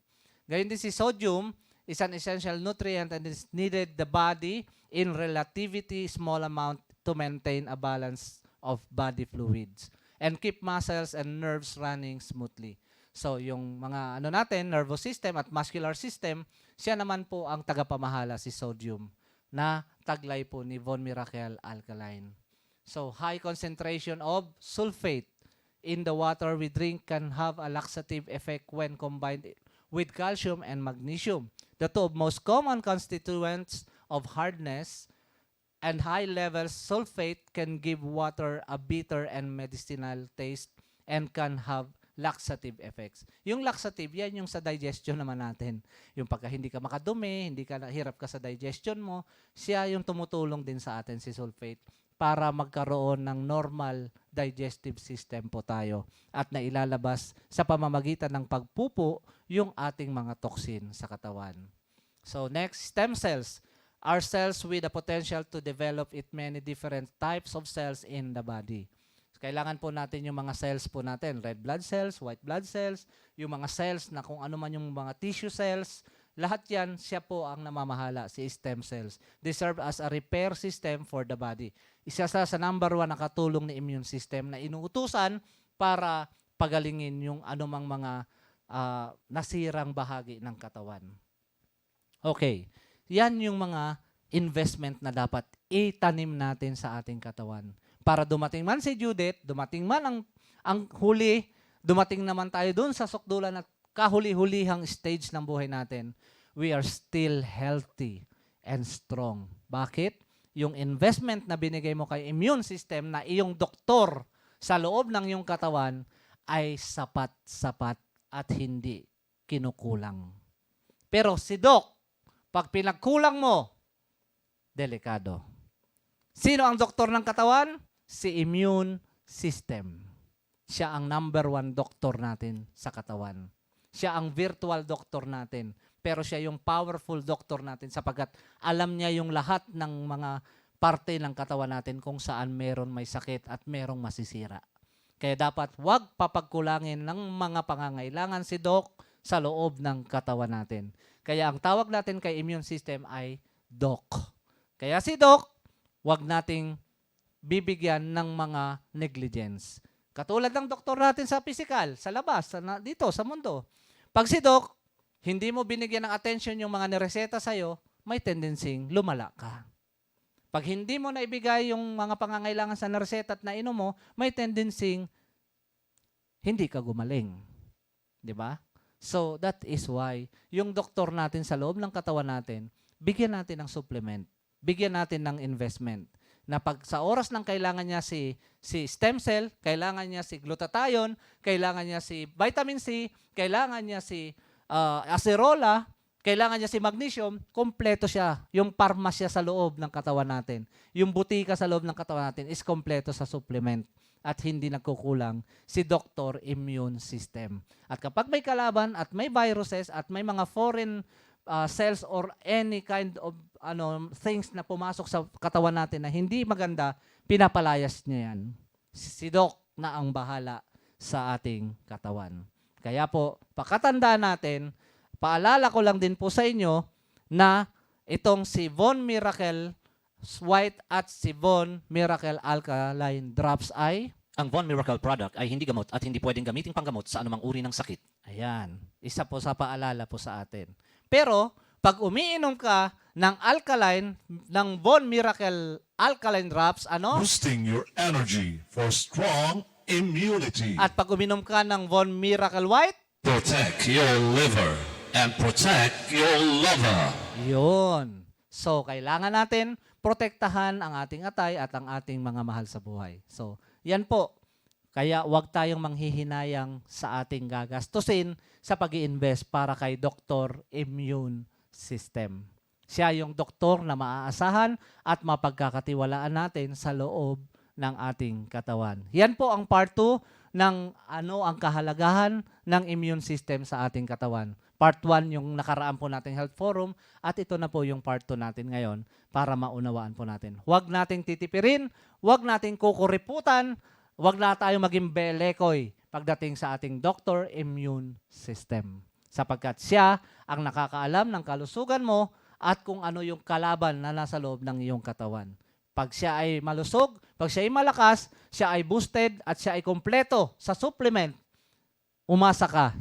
Speaker 1: Gayon din si sodium is an essential nutrient and is needed the body in relatively small amount to maintain a balance of body fluids and keep muscles and nerves running smoothly. So yung mga nervous system at muscular system, siya naman po ang tagapamahala si sodium na taglay po ni Von Miracle Alkaline. So, high concentration of sulfate in the water we drink can have a laxative effect when combined with calcium and magnesium. The two most common constituents of hardness and high levels sulfate can give water a bitter and medicinal taste and can have laxative effects. Yung laxative, yan yung sa digestion naman natin. Yung pagka hindi ka makadumi, hindi ka hirap ka sa digestion mo, siya yung tumutulong din sa atin si sulfate para magkaroon ng normal digestive system po tayo at nailalabas sa pamamagitan ng pagpupo yung ating mga toxin sa katawan. So next, stem cells are cells with the potential to develop it many different types of cells in the body. Kailangan po natin yung mga cells po natin, red blood cells, white blood cells, yung mga cells na kung ano man yung mga tissue cells, lahat yan, siya po ang namamahala, si stem cells. They serve as a repair system for the body. Isa sa number 1 na katulong ni immune system na inuutusan para pagalingin yung anumang mga nasirang bahagi ng katawan. Okay, yan yung mga investment na dapat itanim natin sa ating katawan. Para dumating man si Judith, dumating man ang huli, dumating naman tayo dun sa sukdulan at kahuli-hulihang stage ng buhay natin, we are still healthy and strong. Bakit? Yung investment na binigay mo kay immune system na iyong doktor sa loob ng iyong katawan ay sapat-sapat at hindi kinukulang. Pero si Doc, pag pinagkulang mo, delikado. Sino ang doktor ng katawan? Si immune system. Siya ang number 1 doktor natin sa katawan. Siya ang virtual doktor natin. Pero siya yung powerful doktor natin sapagkat alam niya yung lahat ng mga parte ng katawan natin kung saan meron may sakit at merong masisira. Kaya dapat wag papagkulangin ng mga pangangailangan si Doc sa loob ng katawan natin. Kaya ang tawag natin kay immune system ay Doc. Kaya si Doc, wag nating bibigyan ng mga negligence. Katulad ng doktor natin sa physical, sa labas, dito, sa mundo. Pag si Doc, hindi mo binigyan ng attention yung mga nireseta sa'yo, may tendency lumala ka. Pag hindi mo na ibigay yung mga pangangailangan sa nireseta at nainom mo, may tendency hindi ka gumaling. Di ba? So, that is why yung doktor natin sa loob ng katawan natin, bigyan natin ng supplement, bigyan natin ng investment. Na pag sa oras ng kailangan niya si stem cell, kailangan niya si glutathione, kailangan niya si vitamin C, kailangan niya si acerola, kailangan niya si magnesium, kompleto siya. Yung parmasya sa loob ng katawan natin, yung butika sa loob ng katawan natin is kompleto sa supplement at hindi nagkukulang si Dr. Immune System. At kapag may kalaban at may viruses at may mga foreign cells or any kind of things na pumasok sa katawan natin na hindi maganda, pinapalayas niya yan. Si Doc na ang bahala sa ating katawan. Kaya po, pakatandaan natin, paalala ko lang din po sa inyo na itong si Von Miracle White at si Von Miracle Alkaline Drops ay
Speaker 3: Ang Von Miracle product ay hindi gamot at hindi pwedeng gamiting panggamot sa anumang uri ng sakit.
Speaker 1: ayan, isa po sa paalala po sa atin. Pero, pag umiinom ka ng alkaline, ng Von Miracle Alkaline Drops,
Speaker 4: Boosting your energy for strong immunity.
Speaker 1: At pag uminom ka ng Von Miracle White,
Speaker 4: Protect your liver and protect your lover.
Speaker 1: yun. So, kailangan natin protektahan ang ating atay at ang ating mga mahal sa buhay. So, yan po. Kaya huwag tayong manghihinayang sa ating gagastusin sa pag-i-invest para kay Dr. Immune System. Siya yung doktor na maaasahan at mapagkakatiwalaan natin sa loob ng ating katawan. Yan po ang part 2 ng ang kahalagahan ng immune system sa ating katawan. Part 1 yung nakaraan po nating health forum at ito na po yung part 2 natin ngayon para maunawaan po natin. Huwag nating titipirin, huwag nating kukuriputan, huwag na tayo maging belekoy pagdating sa ating Dr. Immune System. Sapagkat siya ang nakakaalam ng kalusugan mo at kung ano yung kalaban na nasa loob ng iyong katawan. Pag siya ay malusog, pag siya ay malakas, siya ay boosted at siya ay kompleto sa supplement, umasa ka.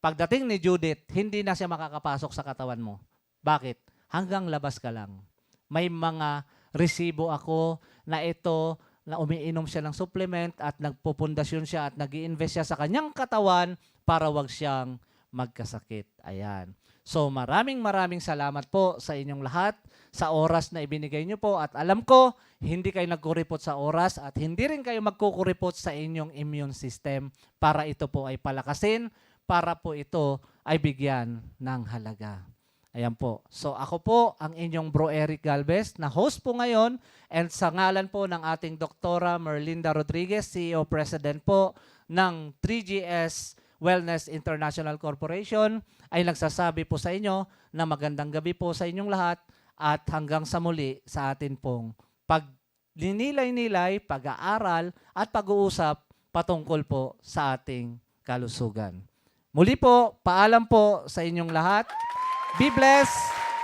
Speaker 1: Pagdating ni Judith, hindi na siya makakapasok sa katawan mo. Bakit? Hanggang labas ka lang. May mga resibo ako na ito, na umiinom siya ng supplement at nagpupundasyon siya at nag-i-invest siya sa kanyang katawan para wag siyang magkasakit. Ayan. So maraming salamat po sa inyong lahat sa oras na ibinigay nyo po at alam ko hindi kayo nagkuripot sa oras at hindi rin kayo magkukuripot sa inyong immune system para ito po ay palakasin, para po ito ay bigyan ng halaga. Ayan po. So ako po ang inyong Bro Eric Galvez na host po ngayon and sa ngalan po ng ating Doktora Merlinda Rodriguez, CEO President po ng 3GS Wellness International Corporation ay nagsasabi po sa inyo na magandang gabi po sa inyong lahat at hanggang sa muli sa atin pong pagninilay-nilay, pag-aaral at pag-uusap patungkol po sa ating kalusugan. Muli po, paalam po sa inyong lahat. Be blessed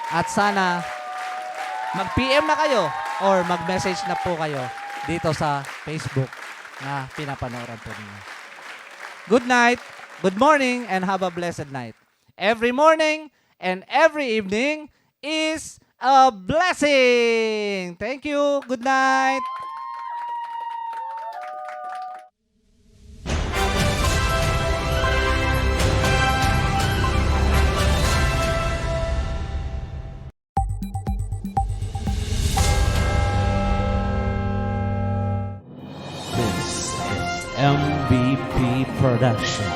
Speaker 1: at sana mag-PM na kayo or mag-message na po kayo dito sa Facebook na pinapanooran po ninyo. Good night, good morning, and have a blessed night. Every morning and every evening is a blessing. Thank you. Good night.
Speaker 5: This is MVP Production.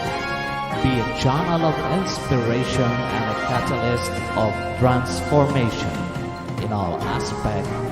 Speaker 5: Be a channel of inspiration and a catalyst of transformation in all aspects